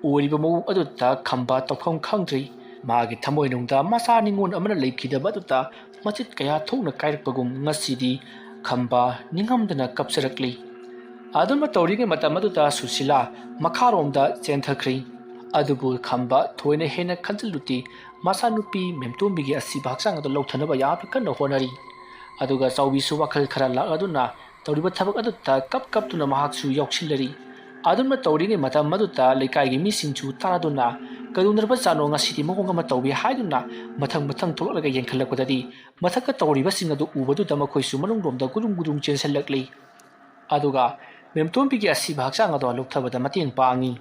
ꯑꯣꯏꯔꯤꯕ ꯃꯑꯣꯡ ꯑꯗꯨꯗ ꯈꯝꯕ ꯇꯧꯐꯝ ꯈꯪꯗ꯭ꯔꯤ ꯃꯥꯒꯤ ꯊꯃꯣꯏꯅꯨꯡꯗ ꯃꯆꯥ ꯅꯤꯡꯉꯣꯜ ꯑꯃꯅ ꯂꯩꯈꯤꯗꯕ ꯑꯗꯨꯗ ꯃꯆꯤꯠ ꯀꯌꯥ ꯊꯣꯛꯅ ꯀꯥꯏꯔꯛꯄꯒꯨꯝ ꯉꯁꯤꯗꯤ ꯈꯝꯕ ꯅꯤꯡꯉꯝꯗꯅ ꯀꯞꯆꯔꯛꯂꯤ ꯑꯗꯨꯝꯅ ꯇꯧꯔꯤꯉꯩ ꯃꯇꯝ ꯑꯗꯨꯗ ꯁꯨꯁꯤꯂꯥ ꯃꯈꯥꯔꯣꯝꯗ ꯆꯦꯟꯊꯈ꯭ꯔꯤ ꯑꯗꯨꯕꯨ ꯈꯝꯕ ꯊꯣꯏꯅ ꯍꯦꯟꯅ ꯈꯟꯖꯤꯜꯂꯨꯗꯦ ꯃꯆꯥꯅꯨꯄꯤ ꯃꯦꯝꯇꯣꯝꯕꯤꯒꯤ ꯑꯁꯤꯕ ꯍꯛꯆꯥꯡ ꯑꯗꯨ ꯂꯧꯊꯅꯕ ꯌꯥꯝꯅ ꯀꯟꯅ ꯍꯣꯠꯅꯔꯤ ꯑꯗꯨꯒ ꯆꯥꯎꯕꯤꯁꯨ ꯋꯥꯈꯜ ꯈꯔ ꯂꯥꯛꯂꯗꯨꯅ ꯇꯧꯔꯤꯕ ꯊꯕꯛ ꯑꯗꯨꯗ ꯀꯞꯇꯨꯅ ꯃꯍꯥꯛꯁꯨ ꯌꯥꯎꯁꯤꯜꯂꯔꯤ ꯑꯗꯨꯝꯅ ꯇꯧꯔꯤꯉꯩ ꯃꯇꯝ ꯑꯗꯨꯗ ꯂꯩꯀꯥꯏꯒꯤ ꯃꯤꯁꯤꯡꯁꯨ ꯇꯥꯗꯨꯅ ꯀꯩꯗꯧꯅꯔꯕꯖꯥꯠꯅꯣ ꯉꯁꯤꯗꯤ ꯃꯑꯣꯡ ꯑꯃ ꯇꯧꯏ ꯍꯥꯏꯗꯨꯅ ꯃꯊꯪ ꯊꯣꯛꯂꯛꯂꯒ ꯌꯦꯡꯈꯠꯂꯛꯄꯗꯗꯤ ꯃꯊꯛꯇ ꯇꯧꯔꯤꯕꯁꯤꯡ ꯑꯗꯨ ꯎꯕꯗꯨꯗ ꯃꯈꯣꯏꯁꯨ ꯃꯅꯨꯡꯂꯣꯝꯗ ꯒꯨꯗꯨꯡ ꯆꯦꯟꯁꯤꯜꯂꯛꯂꯤ ꯑꯗꯨꯒ ꯃꯦꯝꯇꯣꯝꯕꯤꯒꯤ ꯑꯁꯤꯕ ꯍꯛꯆꯥꯡ ꯑꯗꯨ ꯂꯧꯊꯕꯗ ꯃꯇꯦꯡ ꯄꯥꯡꯉꯤ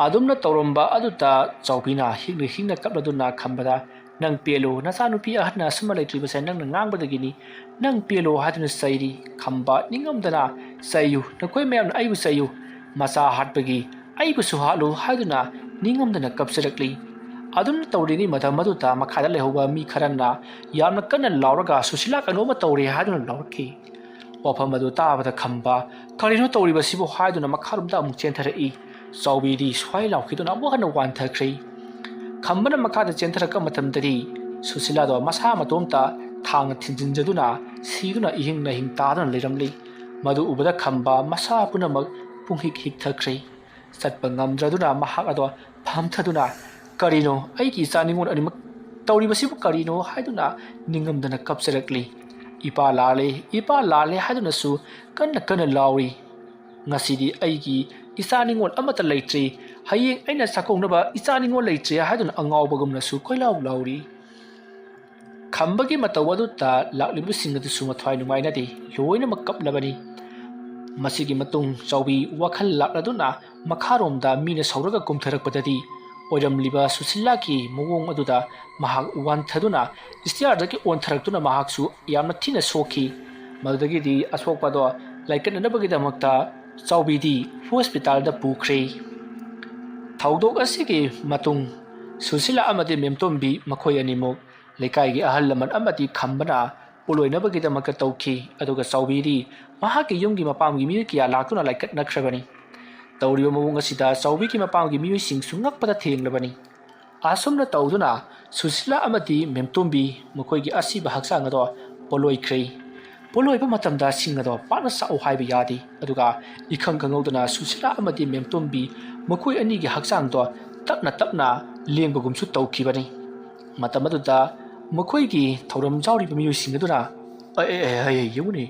ꯑꯗꯨꯝꯅ ꯇꯧꯔꯝꯕ ꯑꯗꯨꯗ ꯆꯥꯎꯕꯤꯅ ꯍꯤꯡꯅ ꯀꯞꯂꯗꯨꯅ ꯈꯝꯕꯗ ꯅꯪ ꯄꯦꯜꯂꯨ ꯅꯆꯥꯅꯨꯄꯤ ꯑꯍꯟꯅ ꯑꯁꯨꯝꯅ ꯂꯩꯇ꯭ꯔꯤꯕꯁꯦ ꯅꯪꯅ ꯉꯥꯡꯕꯗꯒꯤꯅꯤ ꯅꯪ ꯄꯦꯜꯂꯨ ꯍꯥꯏꯗꯨꯅ ꯆꯩꯔꯤ ꯈꯝꯕ ꯅꯤꯡꯉꯝꯗꯅ ꯆꯩꯌꯨ ꯅꯈꯣꯏ ꯃꯌꯥꯝꯅ ꯑꯩꯕꯨ ꯆꯩꯌꯨ ꯃꯆꯥ ꯍꯥꯠꯄꯒꯤ ꯑꯩꯕꯨꯁꯨ ꯍꯥꯠꯂꯨ ꯍꯥꯏꯗꯨꯅ ꯅꯤꯡꯉꯝꯗꯅ ꯀꯞꯆꯔꯛꯂꯤ ꯑꯗꯨꯝꯅ ꯇꯧꯔꯤꯉꯩ ꯃꯇꯝ ꯑꯗꯨꯗ ꯃꯈꯥꯗ ꯂꯩꯍꯧꯕ ꯃꯤ ꯈꯔꯅ ꯌꯥꯝꯅ ꯀꯟꯅ ꯂꯥꯎꯔꯒ ꯁꯨꯁꯤꯂꯥ ꯀꯩꯅꯣꯝꯃ ꯇꯧꯔꯦ ꯍꯥꯏꯗꯨꯅ ꯂꯥꯎꯔꯛꯈꯤ ꯋꯥꯐꯝ ꯑꯗꯨ ꯇꯥꯕꯗ ꯈꯝꯕ ꯀꯔꯤꯅꯣ ꯇꯧꯔꯤꯕꯁꯤꯕꯨ ꯍꯥꯏꯗꯨꯅ ꯃꯈꯥꯔꯣꯝꯗ ꯑꯃꯨꯛ ꯆꯦꯟꯊꯔꯛꯏ ꯆꯥꯎꯕꯤꯗꯤ ꯁ꯭ꯋꯥꯏ ꯂꯥꯎꯈꯤꯗꯨꯅ ꯑꯃꯨꯛ ꯍꯟꯅ ꯋꯥꯟꯊꯈ꯭ꯔꯦ ꯈꯝꯕꯅ ꯃꯈꯥꯗ ꯆꯦꯟꯊꯔꯛꯄ ꯃꯇꯝꯗꯗꯤ ꯁꯨꯁꯤꯂꯥꯗꯣ ꯃꯁꯥ ꯃꯇꯣꯝꯇ ꯊꯥꯡꯅ ꯊꯤꯟꯖꯤꯟꯖꯗꯨꯅ ꯁꯤꯗꯨꯅꯏꯍꯤꯡ ꯅꯥꯍꯤꯡ ꯇꯥꯗꯨꯅ ꯂꯩꯔꯝꯂꯤ ꯃꯗꯨ ꯎꯕꯗ ꯈꯝꯕ ꯃꯁꯥ ꯄꯨꯝꯅꯃꯛ ꯄꯨꯡꯍꯤꯛ ꯍꯤꯛꯊꯈ꯭ꯔꯦ ꯆꯠꯄ ꯉꯝꯗ꯭ꯔꯗꯨꯅ ꯃꯍꯥꯛ ꯑꯗꯣ ꯐꯝꯊꯗꯨꯅ ꯀꯔꯤꯅꯣ ꯑꯩꯒꯤ ꯏꯆꯥ ꯅꯤꯉꯣꯜ ꯑꯅꯤꯃꯛ ꯇꯧꯔꯤꯕꯁꯤꯕꯨ ꯀꯔꯤꯅꯣ ꯍꯥꯏꯗꯨꯅ ꯅꯤꯡꯉꯝꯗꯅ ꯀꯞꯆꯔꯛꯂꯤ ꯏꯄꯥ ꯂꯥꯜꯂꯦ ꯍꯥꯏꯗꯨꯅꯁꯨ ꯀꯟꯅ ꯂꯥꯎꯔꯤ ꯉꯁꯤꯗꯤ ꯑꯩꯒꯤ ꯏꯆꯥ ꯅꯤꯉꯣꯜ ꯑꯃꯠꯇ ꯂꯩꯇ꯭ꯔꯦ ꯍꯌꯦꯡ ꯑꯩꯅ ꯆꯥꯛꯀꯧꯅꯕ ꯏꯆꯥ ꯅꯤꯉꯣꯜ ꯂꯩꯇ꯭ꯔꯦ ꯍꯥꯏꯗꯨꯅ ꯑꯉꯥꯎꯕꯒꯨꯝꯅꯁꯨ ꯀꯣꯏꯂꯥꯎ ꯂꯥꯎꯔꯤ ꯈꯝꯕꯒꯤ ꯃꯇꯧ ꯑꯗꯨꯗ ꯂꯥꯛꯂꯤꯕꯁꯤꯡ ꯑꯗꯨꯁꯨ ꯃꯊ꯭ꯋꯥꯏ ꯅꯨꯡꯉꯥꯏꯅꯗꯦ ꯂꯣꯏꯅꯃꯛ ꯀꯞꯂꯕꯅꯤ ꯃꯁꯤꯒꯤ ꯃꯇꯨꯡ ꯆꯥꯎꯕꯤ ꯋꯥꯈꯜ ꯂꯥꯛꯂꯗꯨꯅ ꯃꯈꯥꯔꯣꯝꯗ ꯃꯤꯅ ꯁꯧꯔꯒ ꯀꯨꯝꯊꯔꯛꯄꯗꯗꯤ ꯑꯣꯏꯔꯝꯂꯤꯕ ꯁꯨꯁꯤꯂꯥꯒꯤ ꯃꯑꯣꯡ ꯑꯗꯨꯗ ꯃꯍꯥꯛ ꯋꯥꯟꯊꯗꯨꯅ ꯏꯁꯇꯤꯌꯥꯔꯗꯒꯤ ꯑꯣꯟꯊꯔꯛꯇꯨꯅ ꯃꯍꯥꯛꯁꯨ ꯌꯥꯝꯅ ꯊꯤꯅ ꯁꯣꯛꯈꯤ ꯃꯗꯨꯗꯒꯤꯗꯤ ꯑꯁꯣꯛꯄꯗꯣ ꯂꯩꯀꯠꯅꯅꯕꯒꯤꯗꯃꯛꯇ ꯆꯥꯎꯕꯤꯗꯤ ꯍꯣꯁꯄꯤꯇꯥꯜꯗ ꯄꯨꯈ꯭ꯔꯦ ꯊꯧꯗꯣꯛ ꯑꯁꯤꯒꯤ ꯃꯇꯨꯡ ꯁꯨꯁꯤꯂꯥ ꯑꯃꯗꯤ ꯃꯦꯝꯇꯣꯝꯕꯤ ꯃꯈꯣꯏ ꯑꯅꯤꯃꯛ ꯂꯩꯀꯥꯏꯒꯤ ꯑꯍꯜ ꯂꯃꯟ ꯑꯃꯗꯤ ꯈꯝꯕꯅ ꯄꯣꯂꯣꯏꯅꯕꯒꯤꯗꯃꯛꯇ ꯇꯧꯈꯤ ꯑꯗꯨꯒ ꯆꯥꯎꯕꯤꯗꯤ ꯃꯍꯥꯛꯀꯤ ꯌꯨꯝꯒꯤ ꯃꯄꯥꯝꯒꯤ ꯃꯤꯑꯣꯏ ꯀꯌꯥ ꯂꯥꯛꯇꯨꯅ ꯂꯥꯏꯀꯠꯅꯈ꯭ꯔꯕꯅꯤ ꯇꯧꯔꯤꯕ ꯃꯑꯣꯡ ꯑꯁꯤꯗ ꯆꯥꯎꯕꯤꯒꯤ ꯃꯄꯥꯝꯒꯤ ꯃꯤꯑꯣꯏꯁꯤꯡꯁꯨ ꯉꯛꯄꯗ ꯊꯦꯡꯂꯕꯅꯤ ꯑꯁꯨꯝꯅ ꯇꯧꯗꯨꯅ ꯁꯨꯁꯤꯂꯥ ꯑꯃꯗꯤ ꯃꯦꯝꯇꯣꯝꯕꯤ ꯃꯈꯣꯏꯒꯤ ꯑꯁꯤꯕ ꯍꯛꯆꯥꯡ ꯑꯗꯣ ꯄꯣꯂꯣꯏꯈ꯭ꯔꯦ ꯄꯣꯂꯣꯏꯕ ꯃꯇꯝꯗ ꯁꯤꯡ ꯑꯗꯣ ꯄꯥꯛꯅ ꯆꯥꯎ ꯍꯥꯏꯕ ꯌꯥꯗꯦ ꯑꯗꯨꯒ ꯏꯈꯪ ꯈꯪꯍꯧꯗꯅ ꯁꯨꯁꯤꯂꯥ ꯑꯃꯗꯤ ꯃꯦꯝꯇꯣꯝꯕꯤ ꯃꯈꯣꯏ ꯑꯅꯤꯒꯤ ꯍꯛꯆꯥꯡꯗꯣ ꯇꯞꯅ ꯂꯦꯡꯕꯒꯨꯝꯁꯨ ꯇꯧꯈꯤꯕꯅꯤ ꯃꯇꯝ ꯑꯗꯨꯗ ꯃꯈꯣꯏꯒꯤ ꯊꯧꯔꯝ ꯌꯥꯎꯔꯤꯕ ꯃꯤꯑꯣꯏꯁꯤꯡ ꯑꯗꯨꯅ ꯌꯦꯡꯉꯨꯅꯦ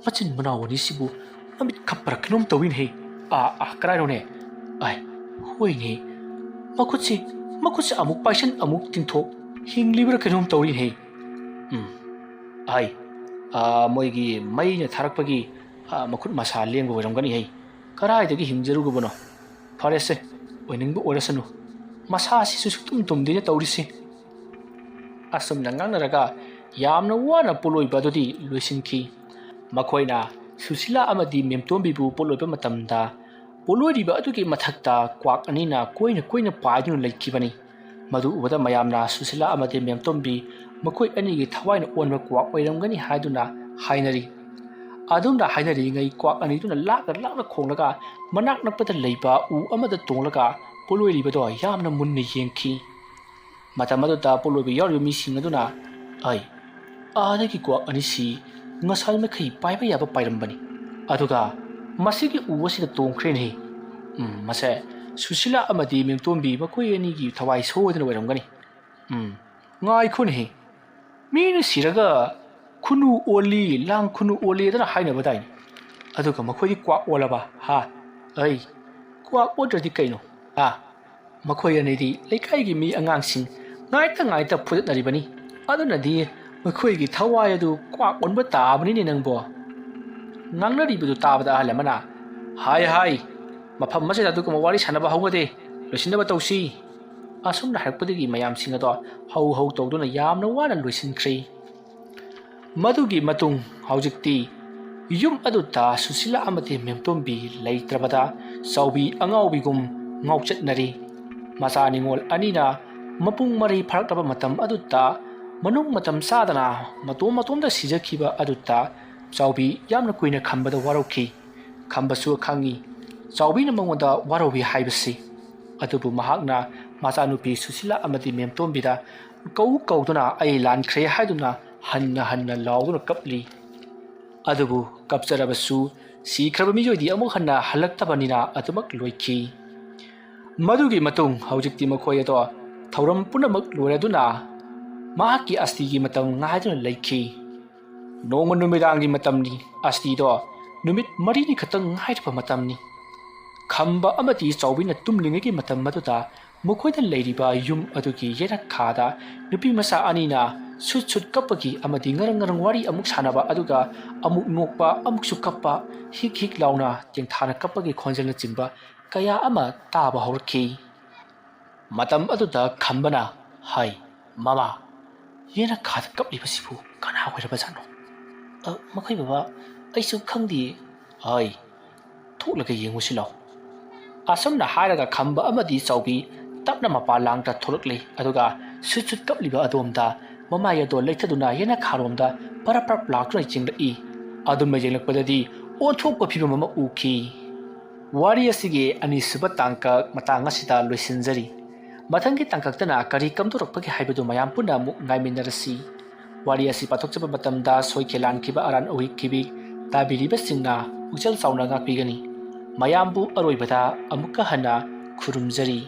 ꯃꯆꯤꯟ ꯃꯅꯥꯎ ꯑꯅꯤꯁꯤꯕꯨ ꯃꯃꯤꯠ ꯈꯞꯄꯔ ꯀꯩꯅꯣꯝ ꯇꯧꯏꯅꯦ ꯀꯔꯥꯏꯅꯣꯅꯦ ꯍꯣꯏꯅꯦ ꯃꯈꯨꯠꯁꯦ ꯑꯃꯨꯛ ꯄꯥꯏꯁꯟ ꯑꯃꯨꯛ ꯇꯤꯡꯊꯣꯛ ꯍꯤꯡꯂꯤꯕ꯭ꯔꯥ ꯀꯩꯅꯣꯝ ꯇꯧꯔꯤꯅꯦ ꯃꯣꯏꯒꯤ ꯃꯩꯅ ꯊꯥꯔꯛꯄꯒꯤ ꯃꯈꯨꯠ ꯃꯁꯥ ꯂꯦꯡꯕ ꯑꯣꯏꯔꯝꯒꯅꯤ ꯀꯔꯥꯏꯗꯒꯤ ꯍꯤꯡꯖꯔꯨꯒꯕꯅꯣ ꯐꯔꯦꯁꯦ ꯑꯣꯏꯅꯤꯡꯕ ꯑꯣꯏꯔꯁꯅꯨ ꯃꯁꯥꯁꯤꯁꯨ ꯁꯨꯛꯇꯨꯝ ꯇꯨꯝꯗꯦꯅ ꯇꯧꯔꯤꯁꯤ ꯑꯁꯨꯝꯅ ꯉꯥꯡꯅꯔꯒ ꯌꯥꯝꯅ ꯋꯥꯅ ꯄꯣꯂꯣꯏꯕ ꯑꯗꯨꯗꯤ ꯂꯣꯏꯁꯤꯟꯈꯤ ꯃꯈꯣꯏꯅ ꯁꯨꯁꯤꯂꯥ ꯑꯃꯗꯤ ꯃꯦꯝꯇꯣꯝꯕꯤꯕꯨ ꯄꯣꯂꯣꯏꯕ ꯃꯇꯝꯗ ꯄꯣꯂꯣꯏꯔꯤꯕ ꯑꯗꯨꯒꯤ ꯃꯊꯛꯇ ꯀ꯭ꯋꯥꯛ ꯑꯅꯤꯅ ꯀꯣꯏꯅ ꯄꯥꯏꯗꯨꯅ ꯂꯩꯈꯤꯕꯅꯤ ꯃꯗꯨ ꯎꯕꯗ ꯃꯌꯥꯝꯅ ꯁꯨꯁꯤꯂꯥ ꯑꯃꯗꯤ ꯃꯦꯝꯇꯣꯝꯕꯤ ꯃꯈꯣꯏ ꯑꯅꯤꯒꯤ ꯊꯋꯥꯏꯅ ꯑꯣꯟꯕ ꯀ꯭ꯋꯥꯛ ꯑꯣꯏꯔꯝꯒꯅꯤ ꯍꯥꯏꯗꯨꯅ ꯍꯥꯏꯅꯔꯤ ꯑꯗꯨꯝꯅ ꯍꯥꯏꯅꯔꯤꯉꯩ ꯀ꯭ꯋꯥꯛ ꯑꯅꯤꯗꯨꯅ ꯂꯥꯛꯅ ꯈꯣꯡꯂꯒ ꯃꯅꯥꯛ ꯅꯛꯄꯗ ꯂꯩꯕ ꯎ ꯑꯃꯗ ꯇꯣꯡꯂꯒ ꯄꯣꯂꯣꯏꯔꯤꯕꯗꯣ ꯌꯥꯝꯅ ꯃꯨꯟꯅ ꯌꯦꯡꯈꯤ ꯃꯇꯝ ꯑꯗꯨꯗ ꯄꯣꯂꯣꯏꯕ ꯌꯥꯎꯔꯤꯕ ꯃꯤꯁꯤꯡ ꯑꯗꯨꯅ ꯑꯥꯗꯒꯤ ꯀ꯭ꯋꯥꯛ ꯑꯅꯤꯁꯤ ꯉꯁꯥꯏ ꯃꯈꯩ ꯄꯥꯏꯕ ꯌꯥꯕ ꯄꯥꯏꯔꯝꯕꯅꯤ ꯑꯗꯨꯒ ꯃꯁꯤꯒꯤ ꯎ ꯑꯁꯤꯗ ꯇꯣꯡꯈ꯭ꯔꯦꯅꯦ ꯃꯁꯦ ꯁꯨꯁꯤꯂꯥ ꯑꯃꯗꯤ ꯃꯦꯝꯇꯣꯝꯕꯤ ꯃꯈꯣꯏ ꯑꯅꯤꯒꯤ ꯊꯋꯥꯏ ꯁꯣꯏꯗꯅ ꯑꯣꯏꯔꯝꯒꯅꯤ ꯉꯥꯏꯈꯣꯅꯦ ꯃꯤꯅ ꯁꯤꯔꯒ ꯈꯨꯅꯨ ꯑꯣꯜꯂꯤ ꯂꯥꯡ ꯈꯨꯅꯨ ꯑꯣꯜꯂꯤꯗꯅ ꯍꯥꯏꯅꯕꯗꯥꯏꯅꯤ ꯑꯗꯨꯒ ꯃꯈꯣꯏꯗꯤ ꯀ꯭ꯋꯥꯛ ꯑꯣꯜꯂꯕ ꯀ꯭ꯋꯥꯛ ꯑꯣꯜꯗ꯭ꯔꯗꯤ ꯀꯩꯅꯣ ꯃꯈꯣꯏ ꯑꯅꯤꯗꯤ ꯂꯩꯀꯥꯏꯒꯤ ꯃꯤ ꯑꯉꯥꯡꯁꯤꯡ ꯉꯥꯏꯇ ꯐꯨꯗꯠꯅꯔꯤꯕꯅꯤ ꯑꯗꯨꯅꯗꯤ ꯃꯈꯣꯏꯒꯤ ꯊꯋꯥꯏ ꯑꯗꯨ ꯀ꯭ꯋꯥꯛ ꯑꯣꯟꯕ ꯇꯥꯕꯅꯤꯅꯦ ꯅꯪꯕꯣ ꯉꯥꯡꯅꯔꯤꯕꯗꯨ ꯇꯥꯕꯗ ꯑꯍꯜ ꯑꯃꯅ ꯍꯥꯏ ꯃꯐꯝ ꯑꯁꯤꯗ ꯑꯗꯨꯒꯨꯝꯕ ꯋꯥꯔꯤ ꯁꯥꯟꯅꯕ ꯍꯧꯅꯗꯦ ꯂꯣꯏꯁꯤꯟꯅꯕ ꯇꯧꯁꯤ ꯑꯁꯨꯝꯅ ꯍꯥꯏꯔꯛꯄꯗꯒꯤ ꯃꯌꯥꯝꯁꯤꯡ ꯑꯗꯣ ꯍꯧ ꯇꯧꯗꯨꯅ ꯌꯥꯝꯅ ꯋꯥꯅ ꯂꯣꯏꯁꯤꯟꯈ꯭ꯔꯦ ꯃꯗꯨꯒꯤ ꯃꯇꯨꯡ ꯍꯧꯖꯤꯛꯇꯤ ꯌꯨꯝ ꯑꯗꯨꯗ ꯁꯨꯁꯤꯂꯥ ꯑꯃꯗꯤ ꯃꯦꯝꯇꯣꯝꯕꯤ ꯂꯩꯇ꯭ꯔꯕꯗ ꯆꯥꯎꯕꯤ ꯑꯉꯥꯎꯕꯤꯒꯨꯝ ꯉꯥꯎꯆꯠꯅꯔꯤ ꯃꯆꯥ ꯅꯤꯉꯣꯜ ꯑꯅꯤꯅ ꯃꯄꯨꯡ ꯃꯔꯩ ꯐꯥꯔꯛꯂꯕ ꯃꯇꯝ ꯑꯗꯨꯗ ꯃꯅꯨꯡ ꯃꯇꯝ ꯆꯥꯗꯅ ꯃꯇꯣꯝꯗ ꯁꯤꯖꯈꯤꯕ ꯑꯗꯨꯗ ꯆꯥꯎꯕꯤ ꯌꯥꯝꯅ ꯀꯨꯏꯅ ꯈꯝꯕꯗ ꯋꯥꯔꯧꯈꯤ ꯈꯝꯕꯁꯨ ꯈꯪꯉꯤ ꯆꯥꯎꯕꯤꯅ ꯃꯉꯣꯟꯗ ꯋꯥꯔꯧꯏ ꯍꯥꯏꯕꯁꯤ ꯑꯗꯨꯕꯨ ꯃꯍꯥꯛꯅ ꯃꯆꯥꯅꯨꯄꯤ ꯁꯨꯁꯤꯂꯥ ꯑꯃꯗꯤ ꯃꯦꯝꯇꯣꯝꯕꯤꯗ ꯀꯧꯗꯨꯅ ꯑꯩ ꯂꯥꯟꯈ꯭ꯔꯦ ꯍꯥꯏꯗꯨꯅ ꯍꯟꯅ ꯂꯥꯎꯗꯨꯅ ꯀꯞꯂꯤ ꯑꯗꯨꯕꯨ ꯀꯞꯆꯔꯕꯁꯨ ꯁꯤꯈ꯭ꯔꯕ ꯃꯤꯑꯣꯏꯗꯤ ꯑꯃꯨꯛ ꯍꯟꯅ ꯍꯜꯂꯛꯇꯕꯅꯤꯅ ꯑꯗꯨꯃꯛ ꯂꯣꯏꯈꯤ ꯃꯗꯨꯒꯤ ꯃꯇꯨꯡ ꯍꯧꯖꯤꯛꯇꯤ ꯃꯈꯣꯏ ꯑꯗꯣ ꯊꯧꯔꯝ ꯄꯨꯝꯅꯃꯛ ꯂꯣꯏꯔꯗꯨꯅ ꯃꯍꯥꯛꯀꯤ ꯑꯁꯇꯤꯒꯤ ꯃꯇꯝ ꯉꯥꯏꯗꯨꯅ ꯂꯩꯈꯤ꯫ ꯅꯣꯡꯃ ꯅꯨꯃꯤꯗꯥꯡꯒꯤ ꯃꯇꯝꯅꯤ꯫ ꯑꯁꯇꯤꯗꯣ ꯅꯨꯃꯤꯠ 4ꯅꯤ ꯈꯛꯇꯪ ꯉꯥꯏꯔꯕ ꯃꯇꯝꯅꯤ꯫ ꯈꯝꯕ ꯑꯃꯗꯤ ꯆꯥꯎꯕꯤꯅ ꯇꯨꯝꯂꯤꯉꯩꯒꯤ ꯃꯇꯝ ꯑꯗꯨꯗ ꯃꯈꯣꯏꯗ ꯂꯩꯔꯤꯕ ꯌꯨꯝ ꯑꯗꯨꯒꯤ ꯌꯦꯅꯈꯥꯗ ꯅꯨꯄꯤ ꯃꯆꯥ ꯑꯅꯤꯅ ꯁꯨꯠ ꯁꯨꯠ ꯀꯞꯄꯒꯤ ꯑꯃꯗꯤ ꯉꯔꯪ ꯉꯔꯪ ꯋꯥꯔꯤ ꯑꯃꯨꯛ ꯁꯥꯟꯅꯕ ꯑꯗꯨꯒ ꯑꯃꯨꯛ ꯅꯣꯛꯄ ꯑꯃꯨꯛꯁꯨ ꯀꯞꯄ ꯍꯤꯛ ꯍꯤꯛ ꯂꯥꯎꯅ ꯇꯦꯡꯊꯥꯅ ꯀꯞꯄꯒꯤ ꯈꯣꯟꯖꯦꯜꯅꯆꯤꯡꯕ ꯀꯌꯥ ꯑꯃ ꯇꯥꯕ ꯍꯧꯔꯛꯈꯤ꯫ ꯃꯇꯝ ꯑꯗꯨꯗ ꯈꯝꯕꯅ ꯍꯥꯏ, ꯃꯃꯥ, ꯌꯦꯅꯈꯥꯗ ꯀꯞꯂꯤꯕꯁꯤꯕꯨ ꯀꯅꯥ ꯑꯣꯏꯔꯕꯖꯥꯠꯅꯣ? ꯃꯈꯣꯏ ꯕꯕꯥ, ꯑꯩꯁꯨ ꯈꯪꯗꯤꯌꯦ꯫ ꯍꯥꯏ, ꯊꯣꯛꯂꯒ ꯌꯦꯡꯉꯨꯁꯤ ꯂꯥꯎ꯫ ꯑꯁꯨꯝꯅ ꯍꯥꯏꯔꯒ ꯈꯝꯕ ꯑꯃꯗꯤ ꯆꯥꯎꯕꯤ ꯇꯞꯅ ꯃꯄꯥꯟꯂꯥꯡꯗ ꯊꯣꯛꯂꯛꯂꯤ ꯑꯗꯨꯒ ꯁꯨꯠ ꯁꯨꯠ ꯀꯞꯂꯤꯕ ꯑꯗꯣꯝꯗ ꯃꯃꯥꯏ ꯑꯗꯣ ꯂꯩꯊꯗꯨꯅ ꯌꯦꯅꯈꯥꯔꯣꯝꯗ ꯄꯔꯞ ꯄꯔꯞ ꯂꯥꯛꯇꯨꯅ ꯆꯤꯡꯂꯛꯏ꯫ ꯑꯗꯨꯝꯅ ꯌꯦꯡꯂꯛꯄꯗꯗꯤ ꯑꯣꯟꯊꯣꯛꯄ ꯐꯤꯕꯝ ꯑꯃ ꯎꯈꯤ꯫ ꯋꯥꯔꯤ ꯑꯁꯤꯒꯤ ꯑꯅꯤꯁꯨꯕ ꯇꯥꯡꯀꯛ ꯃꯇꯥꯡ ꯑꯁꯤꯗ ꯂꯣꯏꯁꯤꯟꯖꯔꯤ꯫ ꯃꯊꯪꯒꯤ ꯇꯥꯡꯀꯛꯇꯅ ꯀꯔꯤ ꯀꯝꯗꯧꯔꯛꯄꯒꯦ ꯍꯥꯏꯕꯗꯨ ꯃꯌꯥꯝ ꯄꯨꯟꯅ ꯑꯃꯨꯛ ꯉꯥꯏꯃꯤꯟꯅꯔꯁꯤ꯫ ꯋꯥꯔꯤ ꯑꯁꯤ ꯄꯥꯊꯣꯛꯆꯕ ꯃꯇꯝꯗ ꯁꯣꯏꯈꯤ ꯂꯥꯟꯈꯤꯕ ꯑꯔꯥꯟ ꯑꯣꯏꯈꯤꯕꯤ ꯇꯥꯕꯤꯔꯤꯕꯁꯤꯡꯅ ꯄꯨꯛꯆꯦꯜ ꯆꯥꯎꯅ ꯉꯥꯛꯄꯤꯒꯅꯤ꯫ ꯃꯌꯥꯝꯕꯨ ꯑꯔꯣꯏꯕꯗ ꯑꯃꯨꯛꯀ ꯍꯟꯅ ꯈꯨꯔꯨꯝꯖꯔꯤ꯫